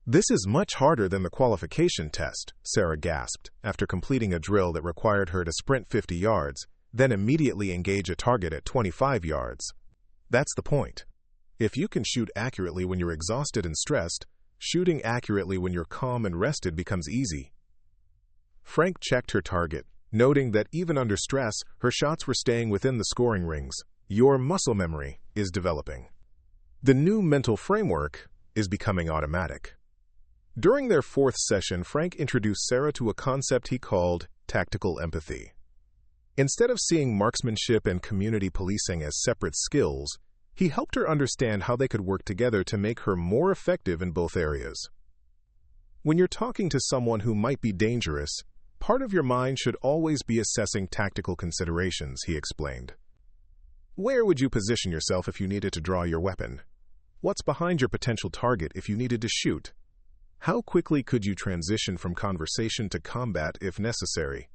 "This is much harder than the qualification test," Sarah gasped, after completing a drill that required her to sprint 50 yards, then immediately engage a target at 25 yards. "That's the point. If you can shoot accurately when you're exhausted and stressed, shooting accurately when you're calm and rested becomes easy." Frank checked her target, noting that even under stress, her shots were staying within the scoring rings. "Your muscle memory is developing. The new mental framework is becoming automatic." During their fourth session, Frank introduced Sarah to a concept he called tactical empathy. Instead of seeing marksmanship and community policing as separate skills, he helped her understand how they could work together to make her more effective in both areas. When you're talking to someone who might be dangerous, Part of your mind should always be assessing tactical considerations, he explained. Where would you position yourself if you needed to draw your weapon? What's behind your potential target if you needed to shoot? How quickly could you transition from conversation to combat if necessary?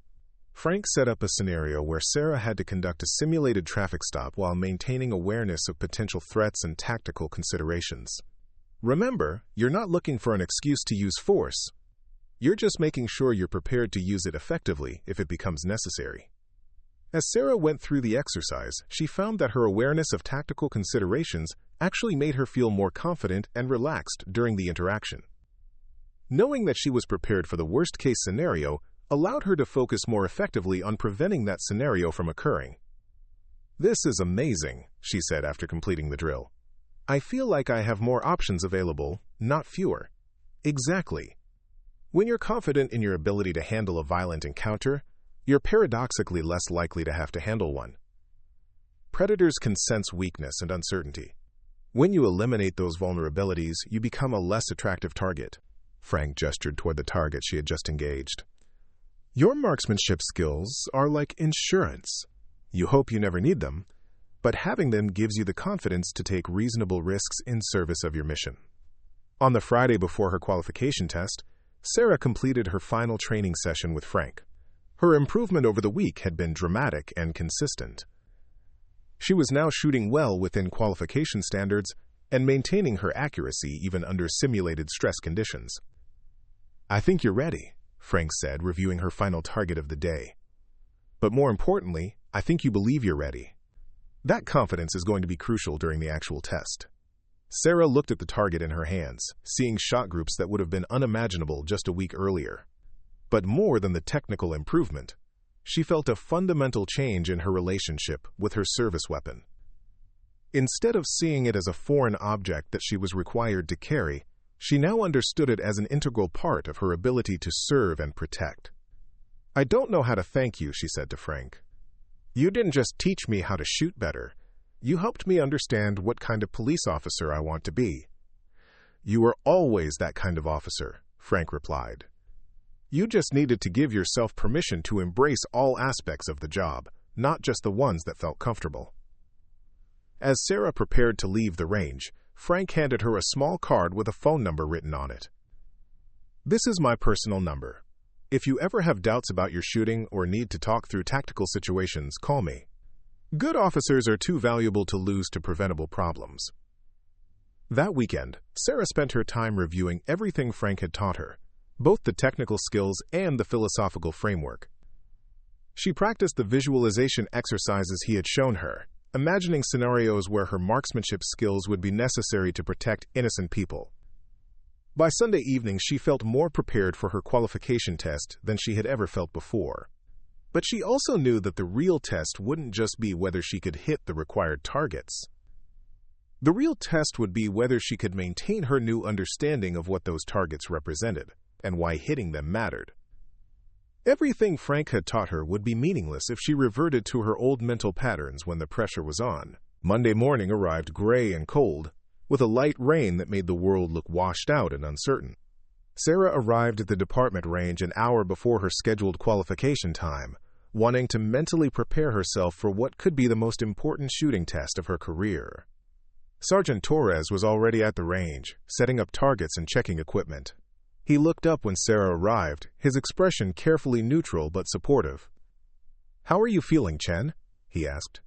Frank set up a scenario where Sarah had to conduct a simulated traffic stop while maintaining awareness of potential threats and tactical considerations. Remember, you're not looking for an excuse to use force. You're just making sure you're prepared to use it effectively if it becomes necessary. As Sarah went through the exercise, she found that her awareness of tactical considerations actually made her feel more confident and relaxed during the interaction. Knowing that she was prepared for the worst-case scenario allowed her to focus more effectively on preventing that scenario from occurring. This is amazing, she said after completing the drill. I feel like I have more options available, not fewer. Exactly. When you're confident in your ability to handle a violent encounter, you're paradoxically less likely to have to handle one. Predators can sense weakness and uncertainty. When you eliminate those vulnerabilities, you become a less attractive target. Frank gestured toward the target she had just engaged. Your marksmanship skills are like insurance. You hope you never need them, but having them gives you the confidence to take reasonable risks in service of your mission. On the Friday before her qualification test, Sarah completed her final training session with Frank. Her improvement over the week had been dramatic and consistent. She was now shooting well within qualification standards and maintaining her accuracy even under simulated stress conditions. I think you're ready, Frank said, reviewing her final target of the day. But more importantly, I think you believe you're ready. That confidence is going to be crucial during the actual test. Sarah looked at the target in her hands, seeing shot groups that would have been unimaginable just a week earlier. But more than the technical improvement, she felt a fundamental change in her relationship with her service weapon. Instead of seeing it as a foreign object that she was required to carry, she now understood it as an integral part of her ability to serve and protect. I don't know how to thank you, she said to Frank. You didn't just teach me how to shoot better. You helped me understand what kind of police officer I want to be. You were always that kind of officer, Frank replied. You just needed to give yourself permission to embrace all aspects of the job, not just the ones that felt comfortable. As Sarah prepared to leave the range, Frank handed her a small card with a phone number written on it. This is my personal number. If you ever have doubts about your shooting or need to talk through tactical situations, call me. Good officers are too valuable to lose to preventable problems. That weekend, Sarah spent her time reviewing everything Frank had taught her, both the technical skills and the philosophical framework. She practiced the visualization exercises he had shown her, imagining scenarios where her marksmanship skills would be necessary to protect innocent people. By Sunday evening, she felt more prepared for her qualification test than she had ever felt before. But she also knew that the real test wouldn't just be whether she could hit the required targets. The real test would be whether she could maintain her new understanding of what those targets represented and why hitting them mattered. Everything Frank had taught her would be meaningless if she reverted to her old mental patterns when the pressure was on. Monday morning arrived gray and cold, with a light rain that made the world look washed out and uncertain. Sarah arrived at the department range an hour before her scheduled qualification time, wanting to mentally prepare herself for what could be the most important shooting test of her career. Sergeant Torres was already at the range, setting up targets and checking equipment. He looked up when Sarah arrived, his expression carefully neutral but supportive. "How are you feeling, Chen?" he asked.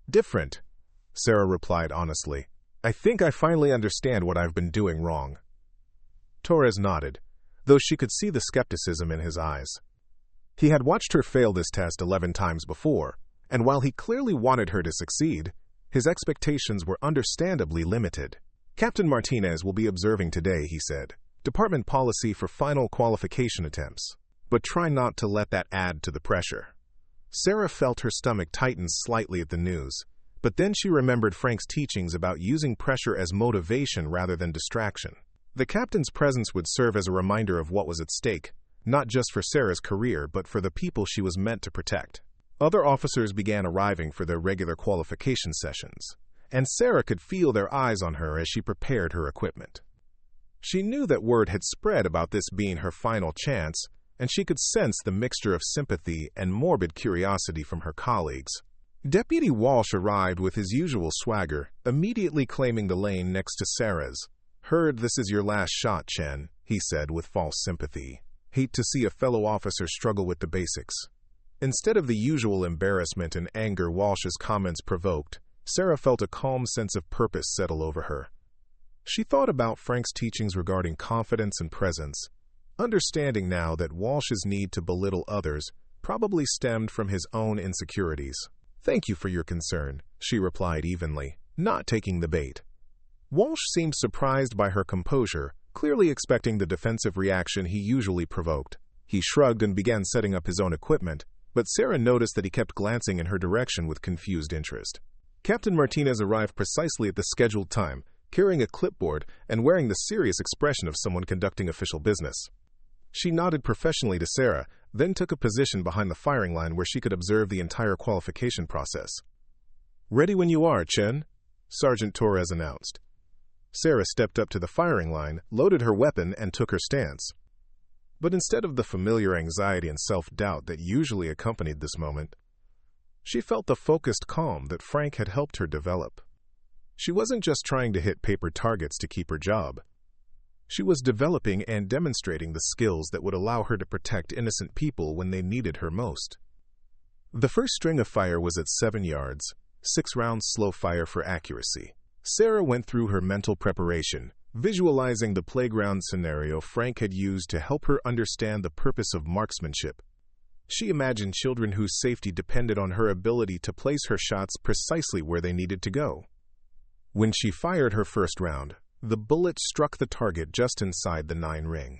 "Different," Sarah replied honestly. "I think I finally understand what I've been doing wrong." Torres nodded, though she could see the skepticism in his eyes. He had watched her fail this test 11 times before, and while he clearly wanted her to succeed, his expectations were understandably limited. "Captain Martinez will be observing today," he said. "Department policy for final qualification attempts. But try not to let that add to the pressure." Sarah felt her stomach tighten slightly at the news, but then she remembered Frank's teachings about using pressure as motivation rather than distraction. The captain's presence would serve as a reminder of what was at stake, not just for Sarah's career, but for the people she was meant to protect. Other officers began arriving for their regular qualification sessions, and Sarah could feel their eyes on her as she prepared her equipment. She knew that word had spread about this being her final chance, and she could sense the mixture of sympathy and morbid curiosity from her colleagues. Deputy Walsh arrived with his usual swagger, immediately claiming the lane next to Sarah's. "Heard this is your last shot, Chen," he said with false sympathy. "Hate to see a fellow officer struggle with the basics." Instead of the usual embarrassment and anger Walsh's comments provoked, Sarah felt a calm sense of purpose settle over her. She thought about Frank's teachings regarding confidence and presence, understanding now that Walsh's need to belittle others probably stemmed from his own insecurities. "Thank you for your concern," she replied evenly, not taking the bait. Walsh seemed surprised by her composure, clearly expecting the defensive reaction he usually provoked. He shrugged and began setting up his own equipment, but Sarah noticed that he kept glancing in her direction with confused interest. Captain Martinez arrived precisely at the scheduled time, carrying a clipboard and wearing the serious expression of someone conducting official business. She nodded professionally to Sarah, then took a position behind the firing line where she could observe the entire qualification process. "Ready when you are, Chen," Sergeant Torres announced. Sarah stepped up to the firing line, loaded her weapon, and took her stance. But instead of the familiar anxiety and self-doubt that usually accompanied this moment, she felt the focused calm that Frank had helped her develop. She wasn't just trying to hit paper targets to keep her job. She was developing and demonstrating the skills that would allow her to protect innocent people when they needed her most. The first string of fire was at 7 yards, 6 rounds slow fire for accuracy. Sarah went through her mental preparation, visualizing the playground scenario Frank had used to help her understand the purpose of marksmanship. She imagined children whose safety depended on her ability to place her shots precisely where they needed to go. When she fired her first round, the bullet struck the target just inside the 9 ring.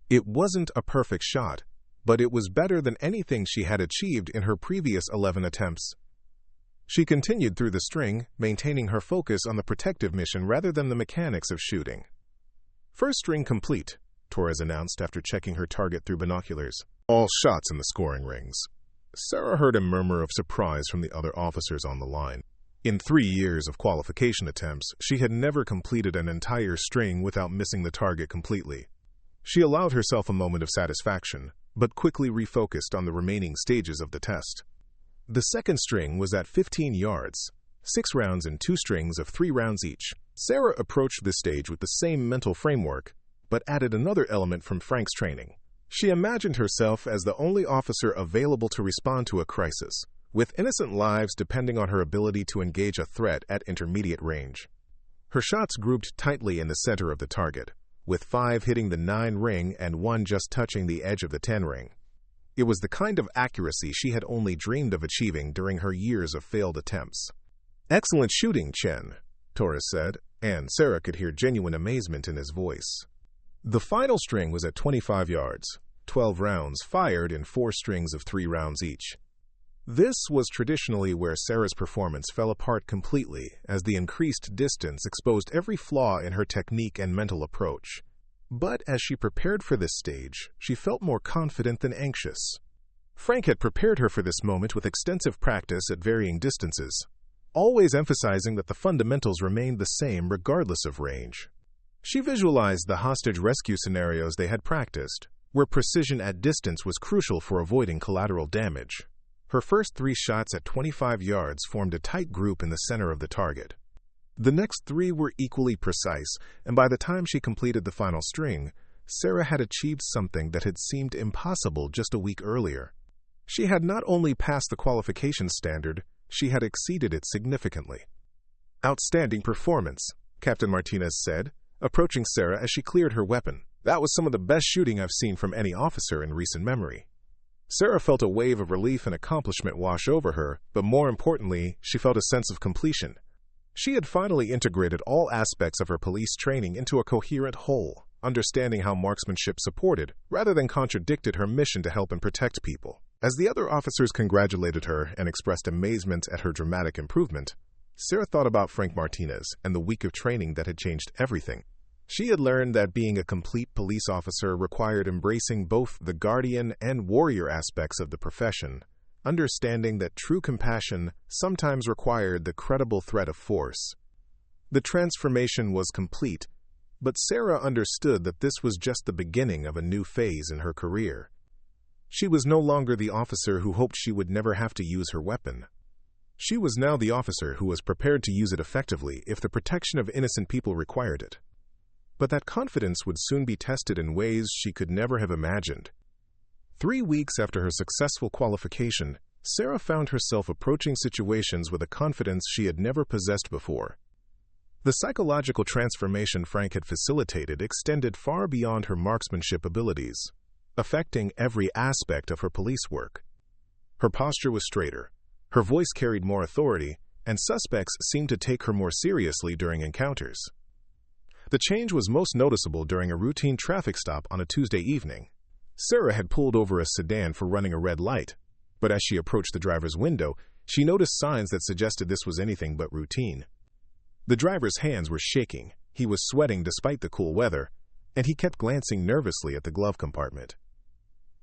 It wasn't a perfect shot, but it was better than anything she had achieved in her previous 11 attempts. She continued through the string, maintaining her focus on the protective mission rather than the mechanics of shooting. "First string complete," Torres announced after checking her target through binoculars. "All shots in the scoring rings." Sarah heard a murmur of surprise from the other officers on the line. In 3 years of qualification attempts, she had never completed an entire string without missing the target completely. She allowed herself a moment of satisfaction, but quickly refocused on the remaining stages of the test. The second string was at 15 yards, 6 rounds in 2 strings of 3 rounds each. Sarah approached this stage with the same mental framework, but added another element from Frank's training. She imagined herself as the only officer available to respond to a crisis, with innocent lives depending on her ability to engage a threat at intermediate range. Her shots grouped tightly in the center of the target, with 5 hitting the 9 ring and 1 just touching the edge of the 10 ring. It was the kind of accuracy she had only dreamed of achieving during her years of failed attempts. "Excellent shooting, Chen," Torres said, and Sarah could hear genuine amazement in his voice. The final string was at 25 yards, 12 rounds fired in 4 strings of 3 rounds each. This was traditionally where Sarah's performance fell apart completely, as the increased distance exposed every flaw in her technique and mental approach. But as she prepared for this stage, she felt more confident than anxious. Frank had prepared her for this moment with extensive practice at varying distances, always emphasizing that the fundamentals remained the same regardless of range. She visualized the hostage rescue scenarios they had practiced, where precision at distance was crucial for avoiding collateral damage. Her first 3 shots at 25 yards formed a tight group in the center of the target. The next 3 were equally precise, and by the time she completed the final string, Sarah had achieved something that had seemed impossible just a week earlier. She had not only passed the qualification standard, she had exceeded it significantly. "Outstanding performance," Captain Martinez said, approaching Sarah as she cleared her weapon. "That was some of the best shooting I've seen from any officer in recent memory." Sarah felt a wave of relief and accomplishment wash over her, but more importantly, she felt a sense of completion. She had finally integrated all aspects of her police training into a coherent whole, understanding how marksmanship supported, rather than contradicted, her mission to help and protect people. As the other officers congratulated her and expressed amazement at her dramatic improvement, Sarah thought about Frank Martinez and the week of training that had changed everything. She had learned that being a complete police officer required embracing both the guardian and warrior aspects of the profession, understanding that true compassion sometimes required the credible threat of force. The transformation was complete, But Sarah understood that this was just the beginning of a new phase in her career. She was no longer the officer who hoped she would never have to use her weapon. She was now the officer who was prepared to use it effectively if the protection of innocent people required it. But that confidence would soon be tested in ways she could never have imagined. 3 weeks after her successful qualification, Sarah found herself approaching situations with a confidence she had never possessed before. The psychological transformation Frank had facilitated extended far beyond her marksmanship abilities, affecting every aspect of her police work. Her posture was straighter, her voice carried more authority, and suspects seemed to take her more seriously during encounters. The change was most noticeable during a routine traffic stop on a Tuesday evening. Sarah had pulled over a sedan for running a red light, but as she approached the driver's window, she noticed signs that suggested this was anything but routine. The driver's hands were shaking, he was sweating despite the cool weather, and he kept glancing nervously at the glove compartment.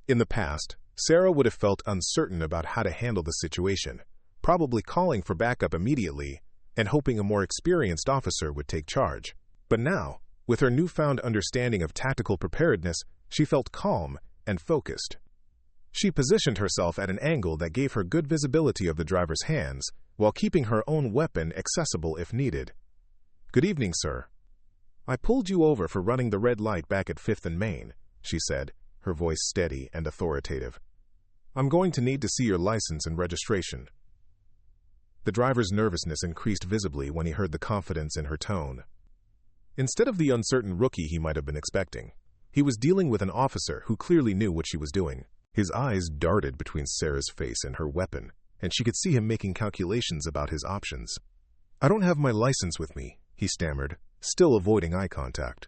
In the past, Sarah would have felt uncertain about how to handle the situation, probably calling for backup immediately and hoping a more experienced officer would take charge. But now, with her newfound understanding of tactical preparedness, she felt calm and focused. She positioned herself at an angle that gave her good visibility of the driver's hands, while keeping her own weapon accessible if needed. "Good evening, sir. I pulled you over for running the red light back at 5th and Main," she said, her voice steady and authoritative. "I'm going to need to see your license and registration." The driver's nervousness increased visibly when he heard the confidence in her tone. Instead of the uncertain rookie he might have been expecting, he was dealing with an officer who clearly knew what she was doing. His eyes darted between Sarah's face and her weapon, and she could see him making calculations about his options. "I don't have my license with me," he stammered, still avoiding eye contact.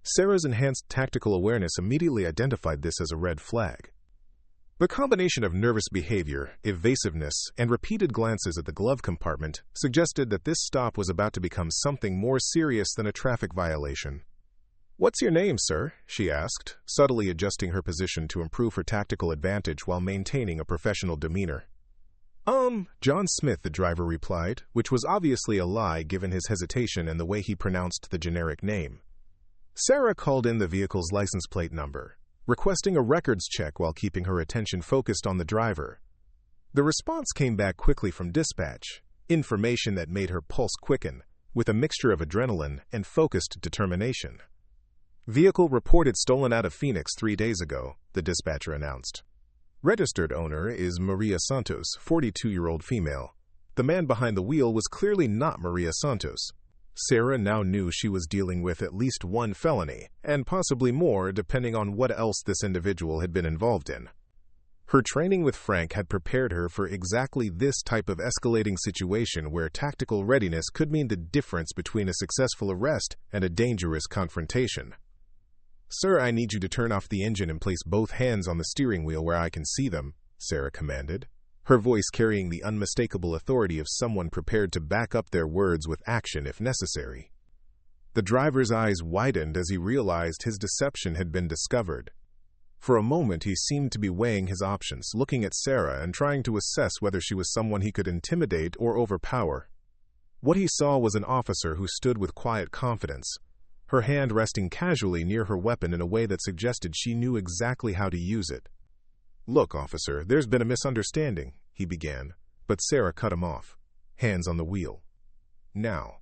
Sarah's enhanced tactical awareness immediately identified this as a red flag. The combination of nervous behavior, evasiveness, and repeated glances at the glove compartment suggested that this stop was about to become something more serious than a traffic violation. "What's your name, sir?" she asked, subtly adjusting her position to improve her tactical advantage while maintaining a professional demeanor. John Smith," the driver replied, which was obviously a lie given his hesitation and the way he pronounced the generic name. Sarah called in the vehicle's license plate number, requesting a records check while keeping her attention focused on the driver. The response came back quickly from dispatch, information that made her pulse quicken, with a mixture of adrenaline and focused determination. "Vehicle reported stolen out of Phoenix 3 days ago," the dispatcher announced. "Registered owner is Maria Santos, 42-year-old female. The man behind the wheel was clearly not Maria Santos." Sarah now knew she was dealing with at least one felony, and possibly more depending on what else this individual had been involved in. Her training with Frank had prepared her for exactly this type of escalating situation where tactical readiness could mean the difference between a successful arrest and a dangerous confrontation. "Sir, I need you to turn off the engine and place both hands on the steering wheel where I can see them," Sarah commanded, her voice carrying the unmistakable authority of someone prepared to back up their words with action if necessary. The driver's eyes widened as he realized his deception had been discovered. For a moment he seemed to be weighing his options, looking at Sarah and trying to assess whether she was someone he could intimidate or overpower. What he saw was an officer who stood with quiet confidence, her hand resting casually near her weapon in a way that suggested she knew exactly how to use it. "Look, officer, there's been a misunderstanding," he began, but Sarah cut him off. "Hands on the wheel. Now."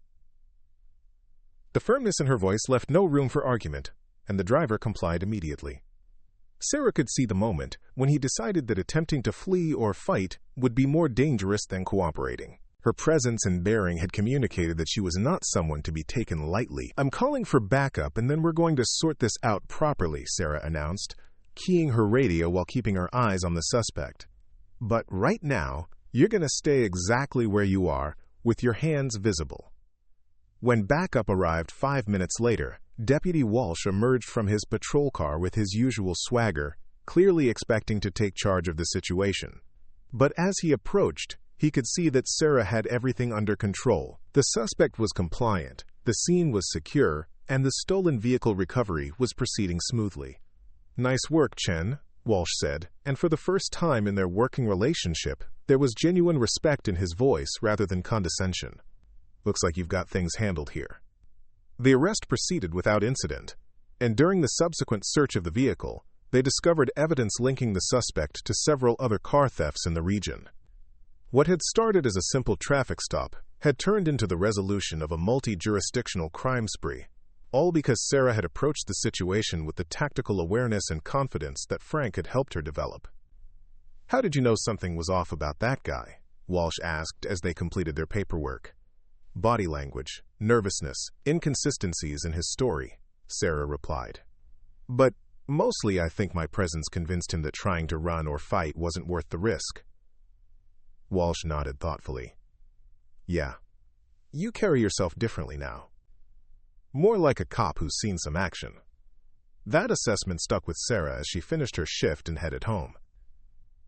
The firmness in her voice left no room for argument, and the driver complied immediately. Sarah could see the moment when he decided that attempting to flee or fight would be more dangerous than cooperating. Her presence and bearing had communicated that she was not someone to be taken lightly. "I'm calling for backup, and then we're going to sort this out properly," Sarah announced, keying her radio while keeping her eyes on the suspect. "But right now, you're going to stay exactly where you are, with your hands visible." When backup arrived 5 minutes later, Deputy Walsh emerged from his patrol car with his usual swagger, clearly expecting to take charge of the situation. But as he approached, he could see that Sarah had everything under control. The suspect was compliant, the scene was secure, and the stolen vehicle recovery was proceeding smoothly. "Nice work, Chen," Walsh said, and for the first time in their working relationship, there was genuine respect in his voice rather than condescension. "Looks like you've got things handled here." The arrest proceeded without incident, and during the subsequent search of the vehicle, they discovered evidence linking the suspect to several other car thefts in the region. What had started as a simple traffic stop had turned into the resolution of a multi-jurisdictional crime spree, all because Sarah had approached the situation with the tactical awareness and confidence that Frank had helped her develop. "How did you know something was off about that guy?" Walsh asked as they completed their paperwork. "Body language, nervousness, inconsistencies in his story," Sarah replied. "But mostly I think my presence convinced him that trying to run or fight wasn't worth the risk." Walsh nodded thoughtfully. "Yeah, you carry yourself differently now. More like a cop who's seen some action." That assessment stuck with Sarah as she finished her shift and headed home.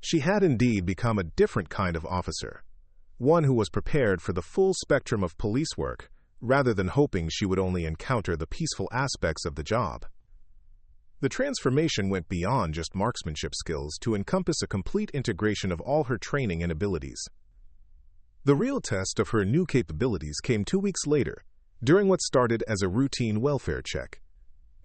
She had indeed become a different kind of officer, one who was prepared for the full spectrum of police work, rather than hoping she would only encounter the peaceful aspects of the job. The transformation went beyond just marksmanship skills to encompass a complete integration of all her training and abilities. The real test of her new capabilities came 2 weeks later, during what started as a routine welfare check.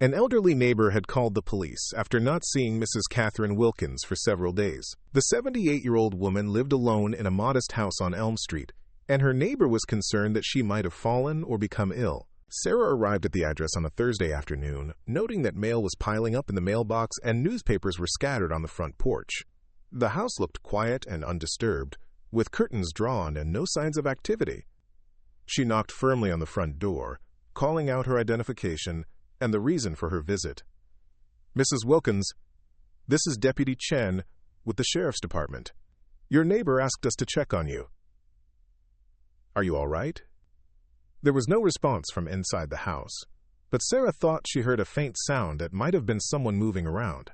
An elderly neighbor had called the police after not seeing Mrs. Catherine Wilkins for several days. The 78-year-old woman lived alone in a modest house on Elm Street, and her neighbor was concerned that she might have fallen or become ill. Sarah arrived at the address on a Thursday afternoon, noting that mail was piling up in the mailbox and newspapers were scattered on the front porch. The house looked quiet and undisturbed, with curtains drawn and no signs of activity. She knocked firmly on the front door, calling out her identification and the reason for her visit. "Mrs. Wilkins, this is Deputy Chen with the Sheriff's Department. Your neighbor asked us to check on you. Are you all right?" There was no response from inside the house, but Sarah thought she heard a faint sound that might have been someone moving around.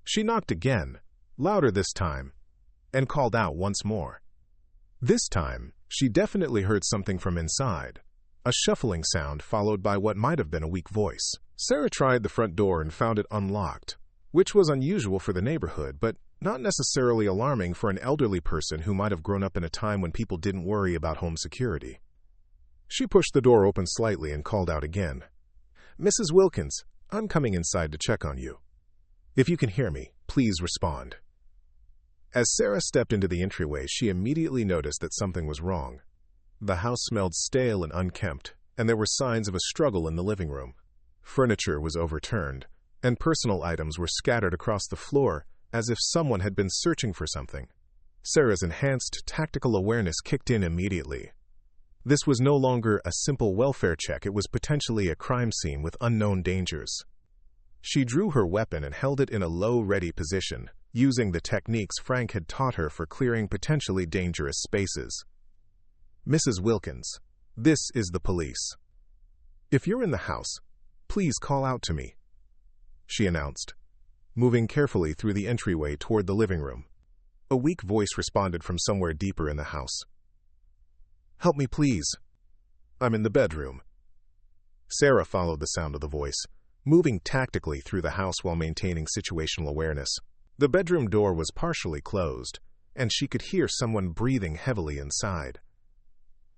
She knocked again, louder this time, and called out once more. This time, she definitely heard something from inside, a shuffling sound followed by what might have been a weak voice. Sarah tried the front door and found it unlocked, which was unusual for the neighborhood, but not necessarily alarming for an elderly person who might have grown up in a time when people didn't worry about home security. She pushed the door open slightly and called out again. "Mrs. Wilkins, I'm coming inside to check on you. If you can hear me, please respond." As Sarah stepped into the entryway, she immediately noticed that something was wrong. The house smelled stale and unkempt, and there were signs of a struggle in the living room. Furniture was overturned, and personal items were scattered across the floor as if someone had been searching for something. Sarah's enhanced tactical awareness kicked in immediately. This was no longer a simple welfare check, it was potentially a crime scene with unknown dangers. She drew her weapon and held it in a low, ready position, using the techniques Frank had taught her for clearing potentially dangerous spaces. "Mrs. Wilkins, this is the police. If you're in the house, please call out to me," she announced, moving carefully through the entryway toward the living room. A weak voice responded from somewhere deeper in the house. "Help me, please. I'm in the bedroom." Sarah followed the sound of the voice, moving tactically through the house while maintaining situational awareness. The bedroom door was partially closed, and she could hear someone breathing heavily inside.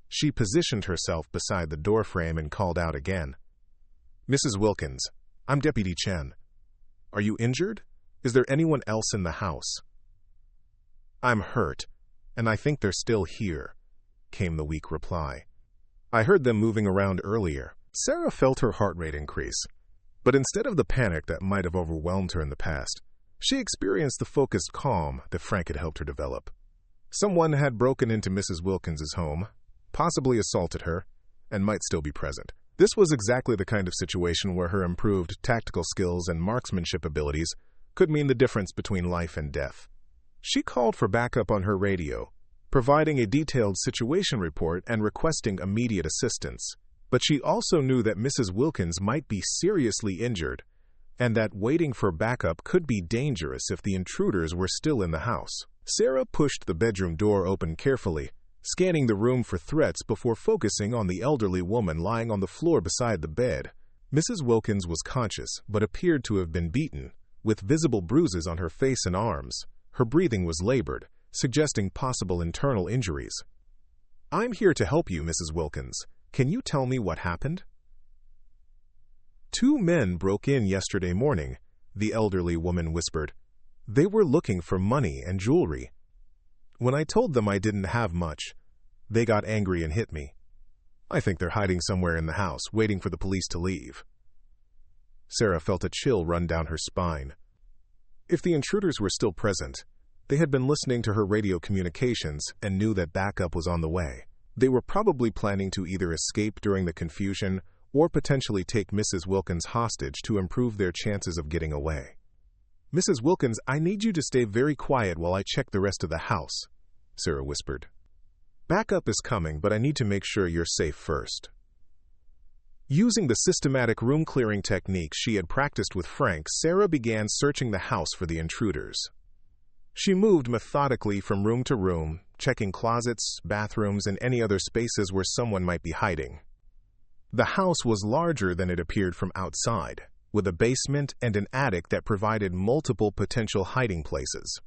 She positioned herself beside the doorframe and called out again. "Mrs. Wilkins, I'm Deputy Chen. Are you injured? Is there anyone else in the house?" "I'm hurt, and I think they're still here," came the weak reply. "I heard them moving around earlier." Sarah felt her heart rate increase, but instead of the panic that might have overwhelmed her in the past, she experienced the focused calm that Frank had helped her develop. Someone had broken into Mrs. Wilkins's home, possibly assaulted her, and might still be present. This was exactly the kind of situation where her improved tactical skills and marksmanship abilities could mean the difference between life and death. She called for backup on her radio, providing a detailed situation report and requesting immediate assistance. But she also knew that Mrs. Wilkins might be seriously injured, and that waiting for backup could be dangerous if the intruders were still in the house. Sarah pushed the bedroom door open carefully, scanning the room for threats before focusing on the elderly woman lying on the floor beside the bed. Mrs. Wilkins was conscious, but appeared to have been beaten, with visible bruises on her face and arms. Her breathing was labored, suggesting possible internal injuries. "I'm here to help you, Mrs. Wilkins. Can you tell me what happened?" "2 men broke in yesterday morning," the elderly woman whispered. "They were looking for money and jewelry. When I told them I didn't have much, they got angry and hit me. I think they're hiding somewhere in the house, waiting for the police to leave." Sarah felt a chill run down her spine. If the intruders were still present, they had been listening to her radio communications and knew that backup was on the way. They were probably planning to either escape during the confusion or potentially take Mrs. Wilkins hostage to improve their chances of getting away. "Mrs. Wilkins, I need you to stay very quiet while I check the rest of the house," Sarah whispered. "Backup is coming, but I need to make sure you're safe first." Using the systematic room-clearing technique she had practiced with Frank, Sarah began searching the house for the intruders. She moved methodically from room to room, checking closets, bathrooms, and any other spaces where someone might be hiding. The house was larger than it appeared from outside, with a basement and an attic that provided multiple potential hiding places.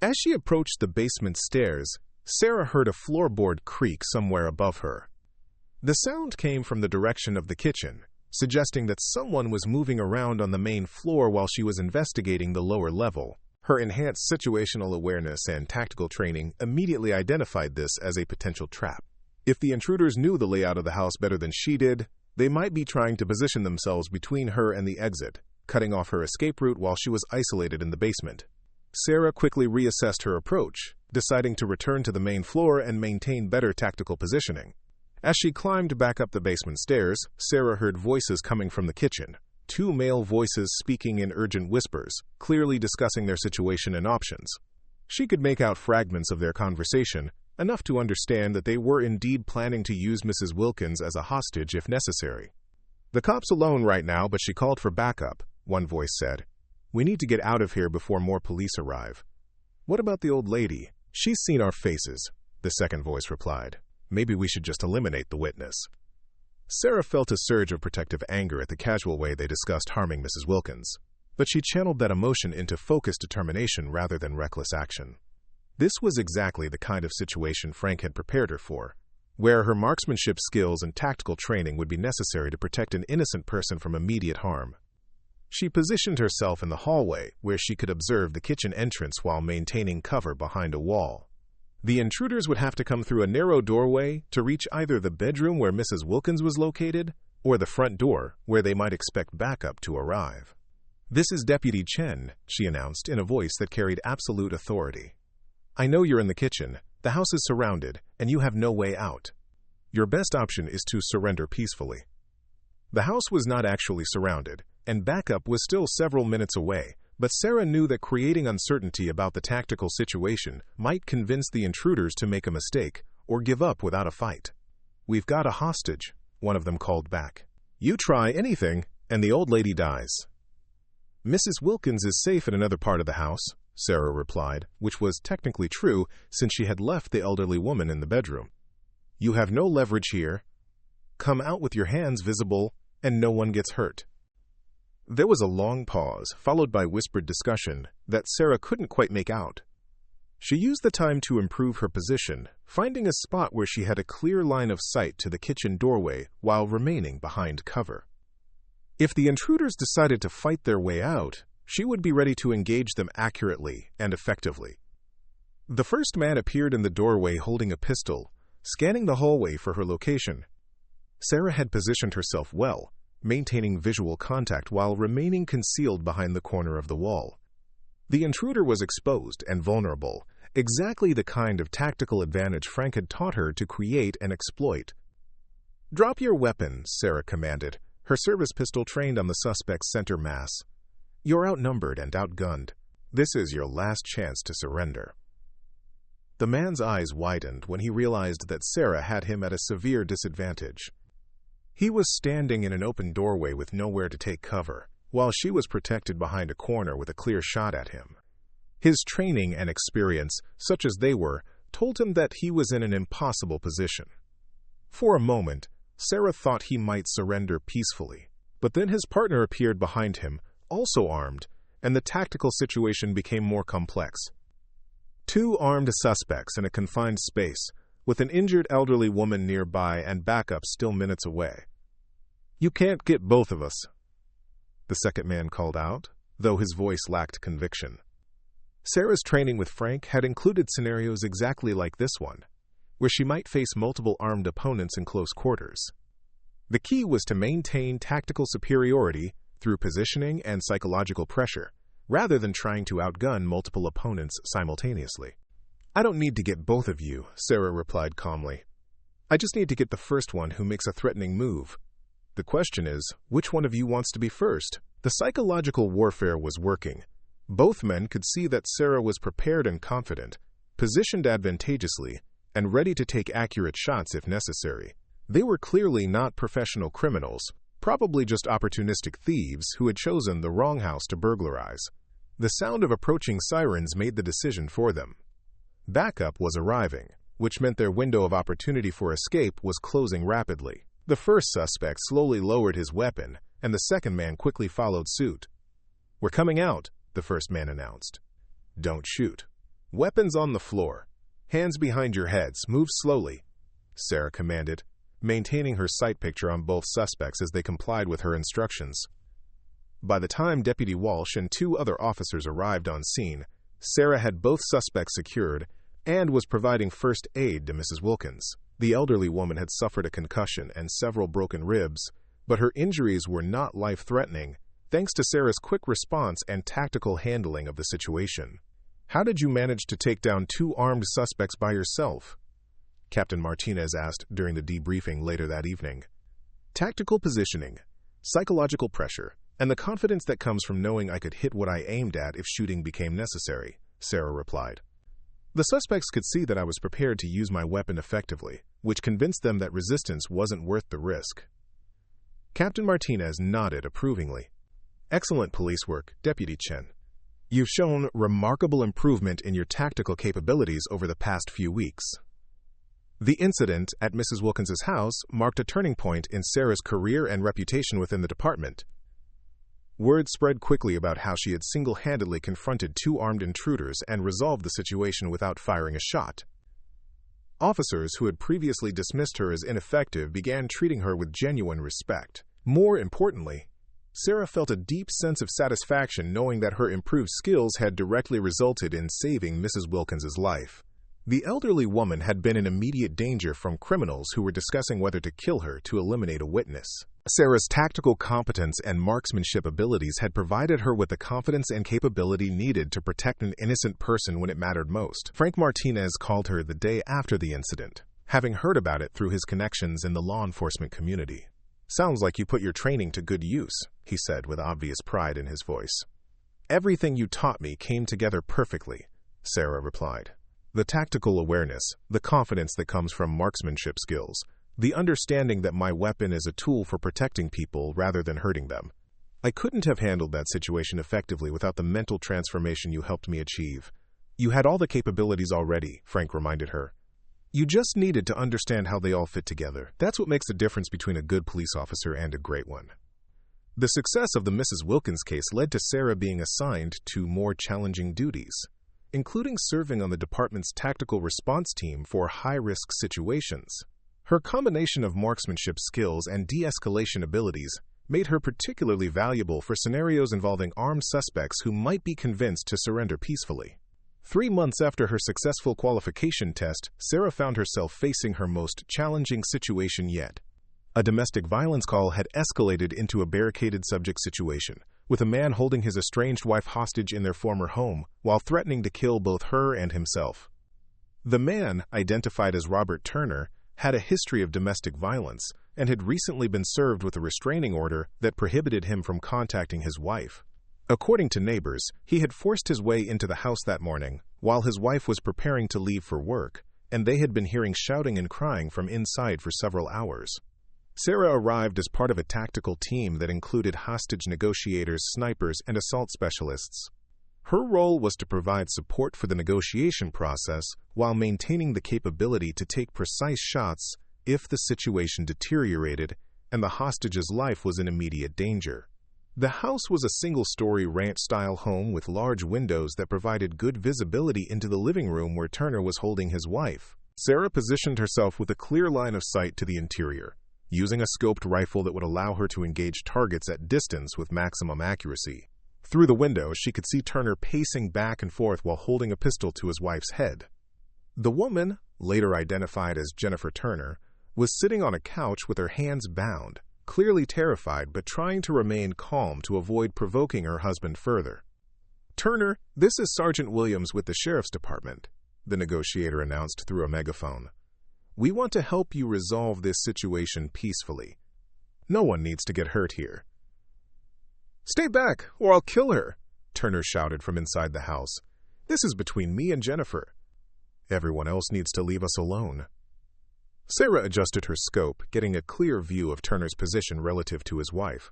As she approached the basement stairs, Sarah heard a floorboard creak somewhere above her. The sound came from the direction of the kitchen, suggesting that someone was moving around on the main floor while she was investigating the lower level. Her enhanced situational awareness and tactical training immediately identified this as a potential trap. If the intruders knew the layout of the house better than she did, they might be trying to position themselves between her and the exit, cutting off her escape route while she was isolated in the basement. Sarah quickly reassessed her approach, deciding to return to the main floor and maintain better tactical positioning. As she climbed back up the basement stairs, Sarah heard voices coming from the kitchen. 2 male voices speaking in urgent whispers, clearly discussing their situation and options. She could make out fragments of their conversation, enough to understand that they were indeed planning to use Mrs. Wilkins as a hostage if necessary. "The cop's alone right now, but she called for backup," one voice said. "We need to get out of here before more police arrive." "What about the old lady? She's seen our faces," the second voice replied. "Maybe we should just eliminate the witness." Sarah felt a surge of protective anger at the casual way they discussed harming Mrs. Wilkins, but she channeled that emotion into focused determination rather than reckless action. This was exactly the kind of situation Frank had prepared her for, where her marksmanship skills and tactical training would be necessary to protect an innocent person from immediate harm. She positioned herself in the hallway, where she could observe the kitchen entrance while maintaining cover behind a wall. The intruders would have to come through a narrow doorway to reach either the bedroom where Mrs. Wilkins was located or the front door where they might expect backup to arrive. "This is Deputy Chen," she announced in a voice that carried absolute authority. "I know you're in the kitchen. The house is surrounded, and you have no way out. Your best option is to surrender peacefully." The house was not actually surrounded, and backup was still several minutes away, but Sarah knew that creating uncertainty about the tactical situation might convince the intruders to make a mistake or give up without a fight. "We've got a hostage," one of them called back. "You try anything, and the old lady dies." "Mrs. Wilkins is safe in another part of the house," Sarah replied, which was technically true since she had left the elderly woman in the bedroom. "You have no leverage here. Come out with your hands visible, and no one gets hurt." There was a long pause, followed by whispered discussion that Sarah couldn't quite make out. She used the time to improve her position, finding a spot where she had a clear line of sight to the kitchen doorway while remaining behind cover. If the intruders decided to fight their way out, she would be ready to engage them accurately and effectively. The first man appeared in the doorway holding a pistol, scanning the hallway for her location. Sarah had positioned herself well, maintaining visual contact while remaining concealed behind the corner of the wall. The intruder was exposed and vulnerable, exactly the kind of tactical advantage Frank had taught her to create and exploit. "Drop your weapon," Sarah commanded, her service pistol trained on the suspect's center mass. "You're outnumbered and outgunned. This is your last chance to surrender." The man's eyes widened when he realized that Sarah had him at a severe disadvantage. He was standing in an open doorway with nowhere to take cover, while she was protected behind a corner with a clear shot at him. His training and experience, such as they were, told him that he was in an impossible position. For a moment, Sarah thought he might surrender peacefully, but then his partner appeared behind him, also armed, and the tactical situation became more complex. 2 armed suspects in a confined space, with an injured elderly woman nearby and backup still minutes away. "You can't get both of us," the second man called out, though his voice lacked conviction. Sarah's training with Frank had included scenarios exactly like this one, where she might face multiple armed opponents in close quarters. The key was to maintain tactical superiority through positioning and psychological pressure, rather than trying to outgun multiple opponents simultaneously. "I don't need to get both of you," Sarah replied calmly. "I just need to get the first one who makes a threatening move. The question is, which one of you wants to be first?" The psychological warfare was working. Both men could see that Sarah was prepared and confident, positioned advantageously, and ready to take accurate shots if necessary. They were clearly not professional criminals, probably just opportunistic thieves who had chosen the wrong house to burglarize. The sound of approaching sirens made the decision for them. Backup was arriving, which meant their window of opportunity for escape was closing rapidly. The first suspect slowly lowered his weapon, and the second man quickly followed suit. "We're coming out," the first man announced. "Don't shoot. Weapons on the floor. Hands behind your heads. Move slowly," Sarah commanded, maintaining her sight picture on both suspects as they complied with her instructions. By the time Deputy Walsh and 2 other officers arrived on scene, Sarah had both suspects secured and was providing first aid to Mrs. Wilkins. The elderly woman had suffered a concussion and several broken ribs, but her injuries were not life-threatening, thanks to Sarah's quick response and tactical handling of the situation. "How did you manage to take down 2 armed suspects by yourself?" Captain Martinez asked during the debriefing later that evening. "Tactical positioning, psychological pressure, and the confidence that comes from knowing I could hit what I aimed at if shooting became necessary," Sarah replied. "The suspects could see that I was prepared to use my weapon effectively, which convinced them that resistance wasn't worth the risk." Captain Martinez nodded approvingly. "Excellent police work, Deputy Chen. You've shown remarkable improvement in your tactical capabilities over the past few weeks." The incident at Mrs. Wilkins's house marked a turning point in Sarah's career and reputation within the department. Word spread quickly about how she had single-handedly confronted 2 armed intruders and resolved the situation without firing a shot. Officers who had previously dismissed her as ineffective began treating her with genuine respect. More importantly, Sarah felt a deep sense of satisfaction knowing that her improved skills had directly resulted in saving Mrs. Wilkins's life. The elderly woman had been in immediate danger from criminals who were discussing whether to kill her to eliminate a witness. Sarah's tactical competence and marksmanship abilities had provided her with the confidence and capability needed to protect an innocent person when it mattered most. Frank Martinez called her the day after the incident, having heard about it through his connections in the law enforcement community. "Sounds like you put your training to good use," he said with obvious pride in his voice. "Everything you taught me came together perfectly," Sarah replied. "The tactical awareness, the confidence that comes from marksmanship skills, the understanding that my weapon is a tool for protecting people rather than hurting them. I couldn't have handled that situation effectively without the mental transformation you helped me achieve." "You had all the capabilities already," Frank reminded her. "You just needed to understand how they all fit together. That's what makes the difference between a good police officer and a great one." The success of the Mrs. Wilkins case led to Sarah being assigned to more challenging duties, including serving on the department's tactical response team for high-risk situations. Her combination of marksmanship skills and de-escalation abilities made her particularly valuable for scenarios involving armed suspects who might be convinced to surrender peacefully. 3 months after her successful qualification test, Sarah found herself facing her most challenging situation yet. A domestic violence call had escalated into a barricaded subject situation, with a man holding his estranged wife hostage in their former home while threatening to kill both her and himself. The man, identified as Robert Turner, had a history of domestic violence and had recently been served with a restraining order that prohibited him from contacting his wife. According to neighbors, he had forced his way into the house that morning while his wife was preparing to leave for work, and they had been hearing shouting and crying from inside for several hours. Sarah arrived as part of a tactical team that included hostage negotiators, snipers, and assault specialists. Her role was to provide support for the negotiation process while maintaining the capability to take precise shots if the situation deteriorated and the hostage's life was in immediate danger. The house was a single-story ranch-style home with large windows that provided good visibility into the living room where Turner was holding his wife. Sarah positioned herself with a clear line of sight to the interior, using a scoped rifle that would allow her to engage targets at distance with maximum accuracy. Through the window, she could see Turner pacing back and forth while holding a pistol to his wife's head. The woman, later identified as Jennifer Turner, was sitting on a couch with her hands bound, clearly terrified but trying to remain calm to avoid provoking her husband further. "Turner, this is Sergeant Williams with the Sheriff's Department," the negotiator announced through a megaphone. "We want to help you resolve this situation peacefully. No one needs to get hurt here." "Stay back, or I'll kill her," Turner shouted from inside the house. "This is between me and Jennifer. Everyone else needs to leave us alone." Sarah adjusted her scope, getting a clear view of Turner's position relative to his wife.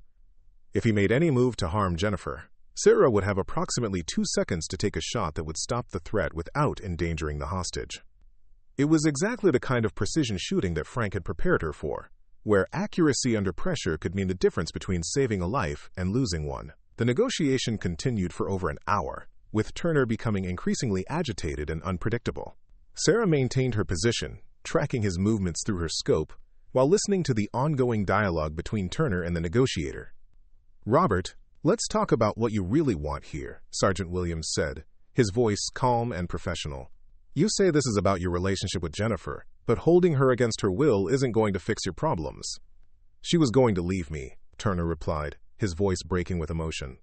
If he made any move to harm Jennifer, Sarah would have approximately 2 seconds to take a shot that would stop the threat without endangering the hostage. It was exactly the kind of precision shooting that Frank had prepared her for, where accuracy under pressure could mean the difference between saving a life and losing one. The negotiation continued for over an hour, with Turner becoming increasingly agitated and unpredictable. Sarah maintained her position, tracking his movements through her scope, while listening to the ongoing dialogue between Turner and the negotiator. "Robert, let's talk about what you really want here," Sergeant Williams said, his voice calm and professional. "You say this is about your relationship with Jennifer, but holding her against her will isn't going to fix your problems." "She was going to leave me," Turner replied, his voice breaking with emotion.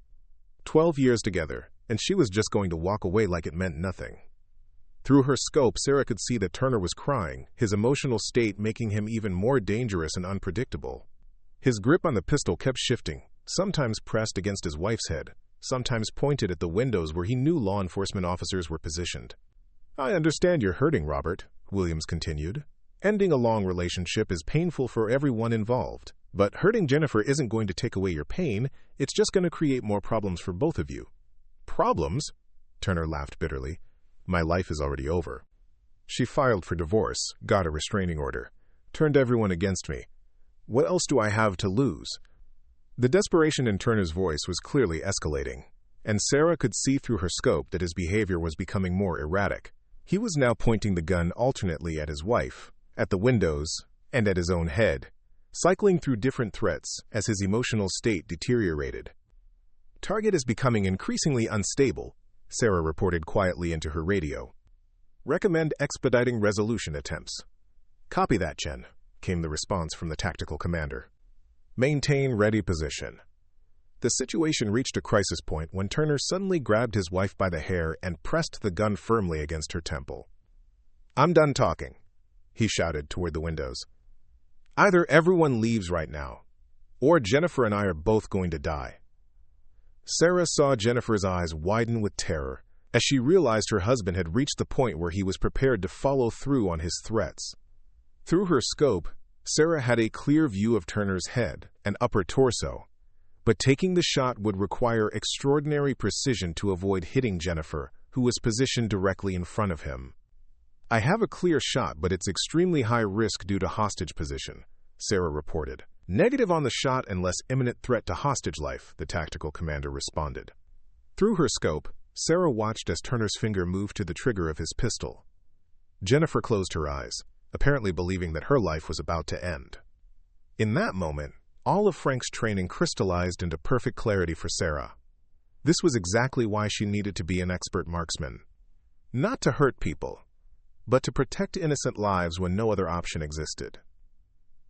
12 years together, and she was just going to walk away like it meant nothing. Through her scope, Sarah could see that Turner was crying, his emotional state making him even more dangerous and unpredictable. His grip on the pistol kept shifting, sometimes pressed against his wife's head, sometimes pointed at the windows where he knew law enforcement officers were positioned. "I understand you're hurting, Robert," Williams continued. "Ending a long relationship is painful for everyone involved, but hurting Jennifer isn't going to take away your pain, it's just going to create more problems for both of you." "Problems?" Turner laughed bitterly. "My life is already over. She filed for divorce, got a restraining order, turned everyone against me. What else do I have to lose?" The desperation in Turner's voice was clearly escalating, and Sarah could see through her scope that his behavior was becoming more erratic. He was now pointing the gun alternately at his wife, at the windows, and at his own head, cycling through different threats as his emotional state deteriorated. "Target is becoming increasingly unstable," Sarah reported quietly into her radio. "Recommend expediting resolution attempts." "Copy that, Chen," came the response from the tactical commander. "Maintain ready position." The situation reached a crisis point when Turner suddenly grabbed his wife by the hair and pressed the gun firmly against her temple. "I'm done talking," he shouted toward the windows. "Either everyone leaves right now, or Jennifer and I are both going to die." Sarah saw Jennifer's eyes widen with terror as she realized her husband had reached the point where he was prepared to follow through on his threats. Through her scope, Sarah had a clear view of Turner's head and upper torso, but taking the shot would require extraordinary precision to avoid hitting Jennifer, who was positioned directly in front of him. "I have a clear shot, but it's extremely high risk due to hostage position," Sarah reported. "Negative on the shot and less imminent threat to hostage life," the tactical commander responded. Through her scope, Sarah watched as Turner's finger moved to the trigger of his pistol. Jennifer closed her eyes, apparently believing that her life was about to end. In that moment, all of Frank's training crystallized into perfect clarity for Sarah. This was exactly why she needed to be an expert marksman. Not to hurt people, but to protect innocent lives when no other option existed.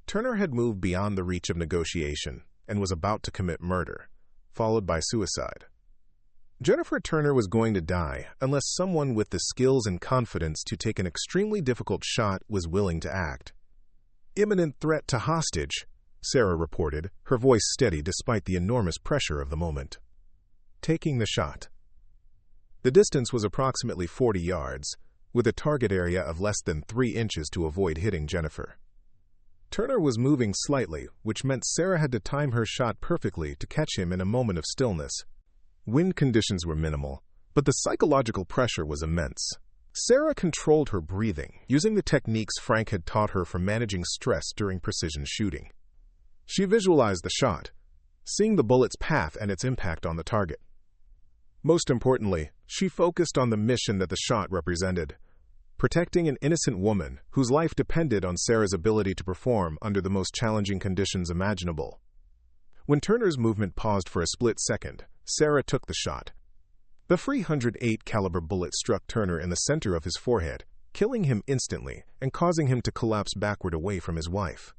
Turner had moved beyond the reach of negotiation and was about to commit murder, followed by suicide. Jennifer Turner was going to die unless someone with the skills and confidence to take an extremely difficult shot was willing to act. "Imminent threat to hostage," Sarah reported, her voice steady despite the enormous pressure of the moment. Taking the shot. The distance was approximately 40 yards, with a target area of less than 3 inches to avoid hitting Jennifer. Turner was moving slightly, which meant Sarah had to time her shot perfectly to catch him in a moment of stillness. Wind conditions were minimal, but the psychological pressure was immense. Sarah controlled her breathing, using the techniques Frank had taught her for managing stress during precision shooting. She visualized the shot, seeing the bullet's path and its impact on the target. Most importantly, she focused on the mission that the shot represented: protecting an innocent woman whose life depended on Sarah's ability to perform under the most challenging conditions imaginable. When Turner's movement paused for a split second, Sarah took the shot. The .308 caliber bullet struck Turner in the center of his forehead, killing him instantly and causing him to collapse backward away from his wife.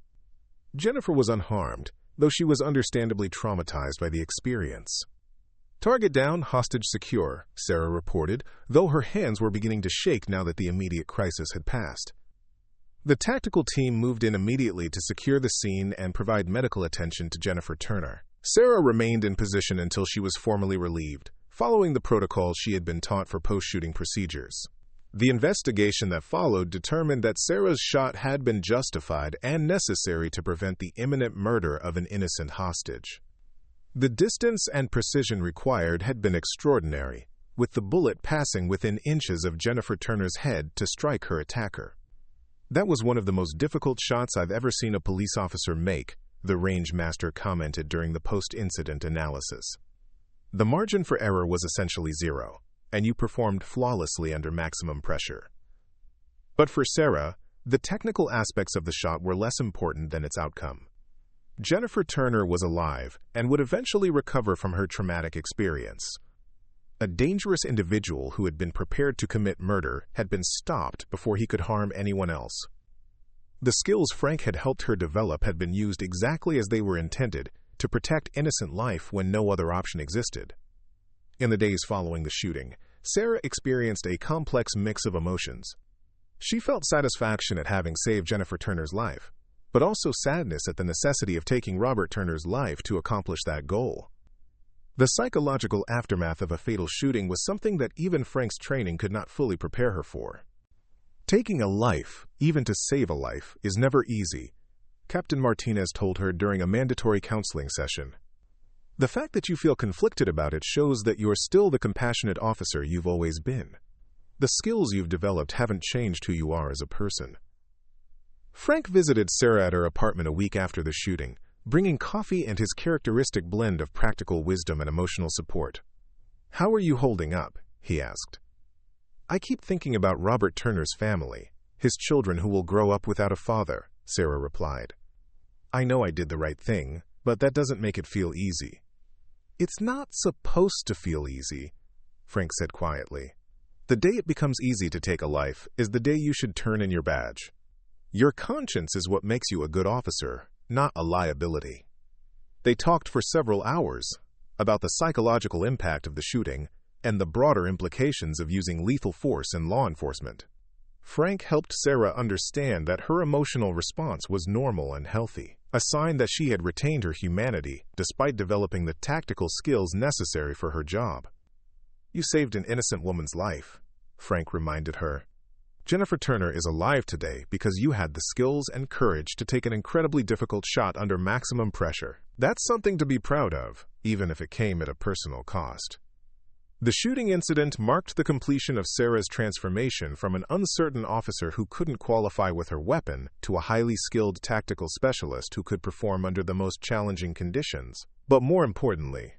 Jennifer was unharmed, though she was understandably traumatized by the experience. "Target down, hostage secure," Sarah reported, though her hands were beginning to shake now that the immediate crisis had passed. The tactical team moved in immediately to secure the scene and provide medical attention to Jennifer Turner. Sarah remained in position until she was formally relieved, following the protocols she had been taught for post-shooting procedures. The investigation that followed determined that Sarah's shot had been justified and necessary to prevent the imminent murder of an innocent hostage. The distance and precision required had been extraordinary, with the bullet passing within inches of Jennifer Turner's head to strike her attacker. "That was one of the most difficult shots I've ever seen a police officer make," the range master commented during the post-incident analysis. "The margin for error was essentially zero, and you performed flawlessly under maximum pressure." But for Sarah, the technical aspects of the shot were less important than its outcome. Jennifer Turner was alive and would eventually recover from her traumatic experience. A dangerous individual who had been prepared to commit murder had been stopped before he could harm anyone else. The skills Frank had helped her develop had been used exactly as they were intended, to protect innocent life when no other option existed. In the days following the shooting, Sarah experienced a complex mix of emotions. She felt satisfaction at having saved Jennifer Turner's life, but also sadness at the necessity of taking Robert Turner's life to accomplish that goal. The psychological aftermath of a fatal shooting was something that even Frank's training could not fully prepare her for. "Taking a life, even to save a life, is never easy," Captain Martinez told her during a mandatory counseling session. "The fact that you feel conflicted about it shows that you're still the compassionate officer you've always been. The skills you've developed haven't changed who you are as a person." Frank visited Sarah at her apartment a week after the shooting, bringing coffee and his characteristic blend of practical wisdom and emotional support. "How are you holding up?" he asked. "I keep thinking about Robert Turner's family, his children who will grow up without a father," Sarah replied. "I know I did the right thing, but that doesn't make it feel easy." "It's not supposed to feel easy," Frank said quietly. "The day it becomes easy to take a life is the day you should turn in your badge. Your conscience is what makes you a good officer, not a liability." They talked for several hours about the psychological impact of the shooting and the broader implications of using lethal force in law enforcement. Frank helped Sarah understand that her emotional response was normal and healthy, a sign that she had retained her humanity despite developing the tactical skills necessary for her job. "You saved an innocent woman's life," Frank reminded her. "Jennifer Turner is alive today because you had the skills and courage to take an incredibly difficult shot under maximum pressure. That's something to be proud of, even if it came at a personal cost." The shooting incident marked the completion of Sarah's transformation from an uncertain officer who couldn't qualify with her weapon to a highly skilled tactical specialist who could perform under the most challenging conditions. But more importantly,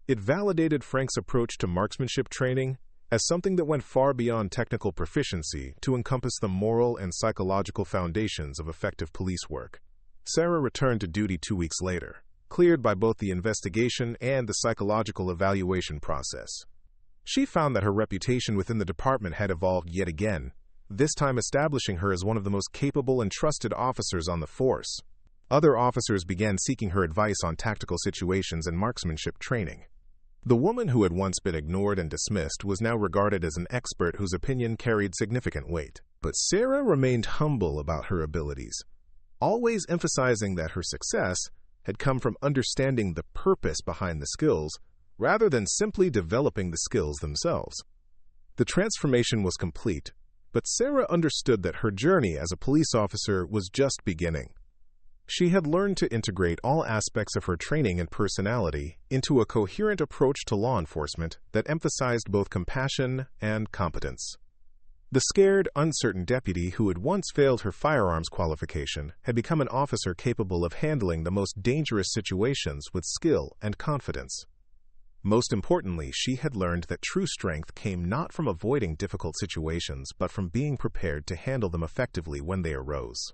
it validated Frank's approach to marksmanship training as something that went far beyond technical proficiency to encompass the moral and psychological foundations of effective police work. Sarah returned to duty 2 weeks later, cleared by both the investigation and the psychological evaluation process. She found that her reputation within the department had evolved yet again, this time establishing her as one of the most capable and trusted officers on the force. Other officers began seeking her advice on tactical situations and marksmanship training. The woman who had once been ignored and dismissed was now regarded as an expert whose opinion carried significant weight. But Sarah remained humble about her abilities, always emphasizing that her success had come from understanding the purpose behind the skills rather than simply developing the skills themselves. The transformation was complete, but Sarah understood that her journey as a police officer was just beginning. She had learned to integrate all aspects of her training and personality into a coherent approach to law enforcement that emphasized both compassion and competence. The scared, uncertain deputy who had once failed her firearms qualification had become an officer capable of handling the most dangerous situations with skill and confidence. Most importantly, she had learned that true strength came not from avoiding difficult situations, but from being prepared to handle them effectively when they arose.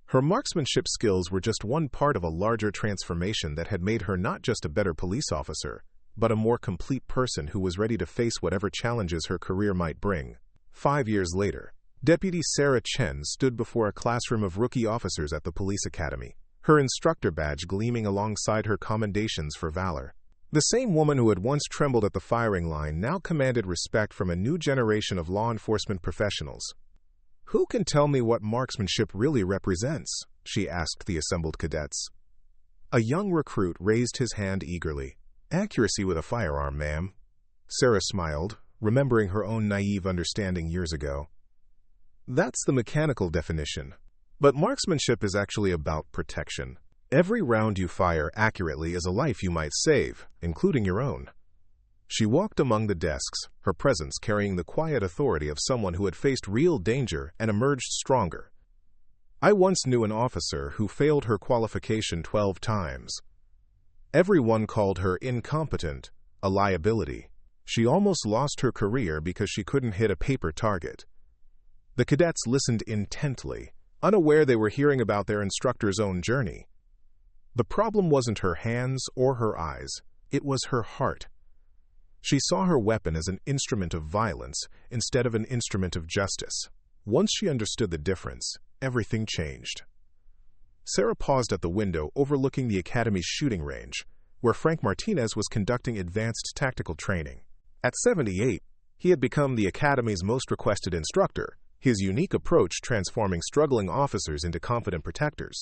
Her marksmanship skills were just one part of a larger transformation that had made her not just a better police officer, but a more complete person who was ready to face whatever challenges her career might bring. 5 years later, Deputy Sarah Chen stood before a classroom of rookie officers at the police academy, her instructor badge gleaming alongside her commendations for valor. The same woman who had once trembled at the firing line now commanded respect from a new generation of law enforcement professionals. "Who can tell me what marksmanship really represents?" she asked the assembled cadets. A young recruit raised his hand eagerly. "Accuracy with a firearm, ma'am." Sarah smiled, remembering her own naive understanding years ago. "That's the mechanical definition. But marksmanship is actually about protection. Every round you fire accurately is a life you might save, including your own." She walked among the desks, her presence carrying the quiet authority of someone who had faced real danger and emerged stronger. "I once knew an officer who failed her qualification 12 times. Everyone called her incompetent, a liability. She almost lost her career because she couldn't hit a paper target." The cadets listened intently, unaware they were hearing about their instructor's own journey. The problem wasn't her hands or her eyes, it was her heart. She saw her weapon as an instrument of violence instead of an instrument of justice. Once she understood the difference, everything changed. Sarah paused at the window overlooking the academy's shooting range, where Frank Martinez was conducting advanced tactical training. At 78, he had become the academy's most requested instructor, his unique approach transforming struggling officers into confident protectors.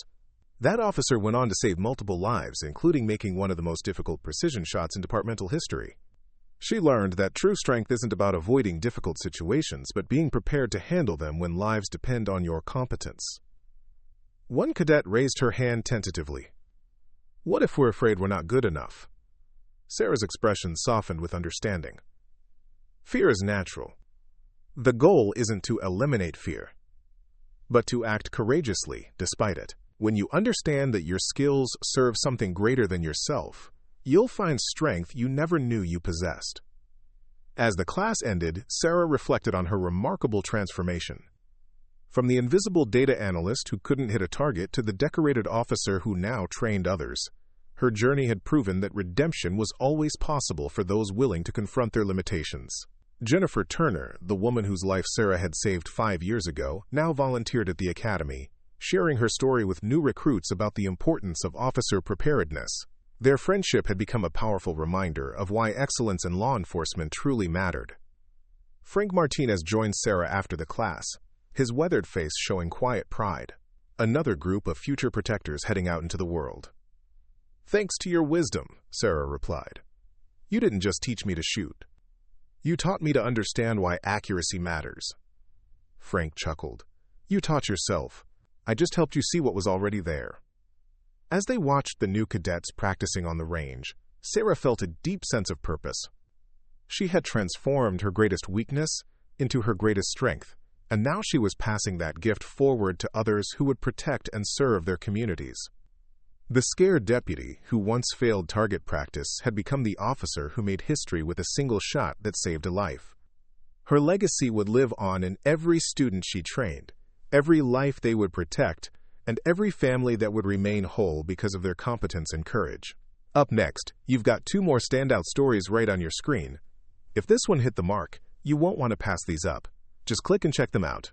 That officer went on to save multiple lives, including making one of the most difficult precision shots in departmental history. She learned that true strength isn't about avoiding difficult situations, but being prepared to handle them when lives depend on your competence. One cadet raised her hand tentatively. "What if we're afraid we're not good enough?" Sarah's expression softened with understanding. "Fear is natural. The goal isn't to eliminate fear, but to act courageously despite it. When you understand that your skills serve something greater than yourself, you'll find strength you never knew you possessed." As the class ended, Sarah reflected on her remarkable transformation. From the invisible data analyst who couldn't hit a target to the decorated officer who now trained others, her journey had proven that redemption was always possible for those willing to confront their limitations. Jennifer Turner, the woman whose life Sarah had saved 5 years ago, now volunteered at the academy, sharing her story with new recruits about the importance of officer preparedness. Their friendship had become a powerful reminder of why excellence in law enforcement truly mattered. Frank Martinez joined Sarah after the class, his weathered face showing quiet pride. Another group of future protectors heading out into the world. "Thanks to your wisdom," Sarah replied. "You didn't just teach me to shoot. You taught me to understand why accuracy matters." Frank chuckled. "You taught yourself. I just helped you see what was already there." As they watched the new cadets practicing on the range, Sarah felt a deep sense of purpose. She had transformed her greatest weakness into her greatest strength, and now she was passing that gift forward to others who would protect and serve their communities. The scared deputy, who once failed target practice, had become the officer who made history with a single shot that saved a life. Her legacy would live on in every student she trained, every life they would protect, and every family that would remain whole because of their competence and courage. Up next, you've got 2 more standout stories right on your screen. If this one hit the mark, you won't want to pass these up. Just click and check them out.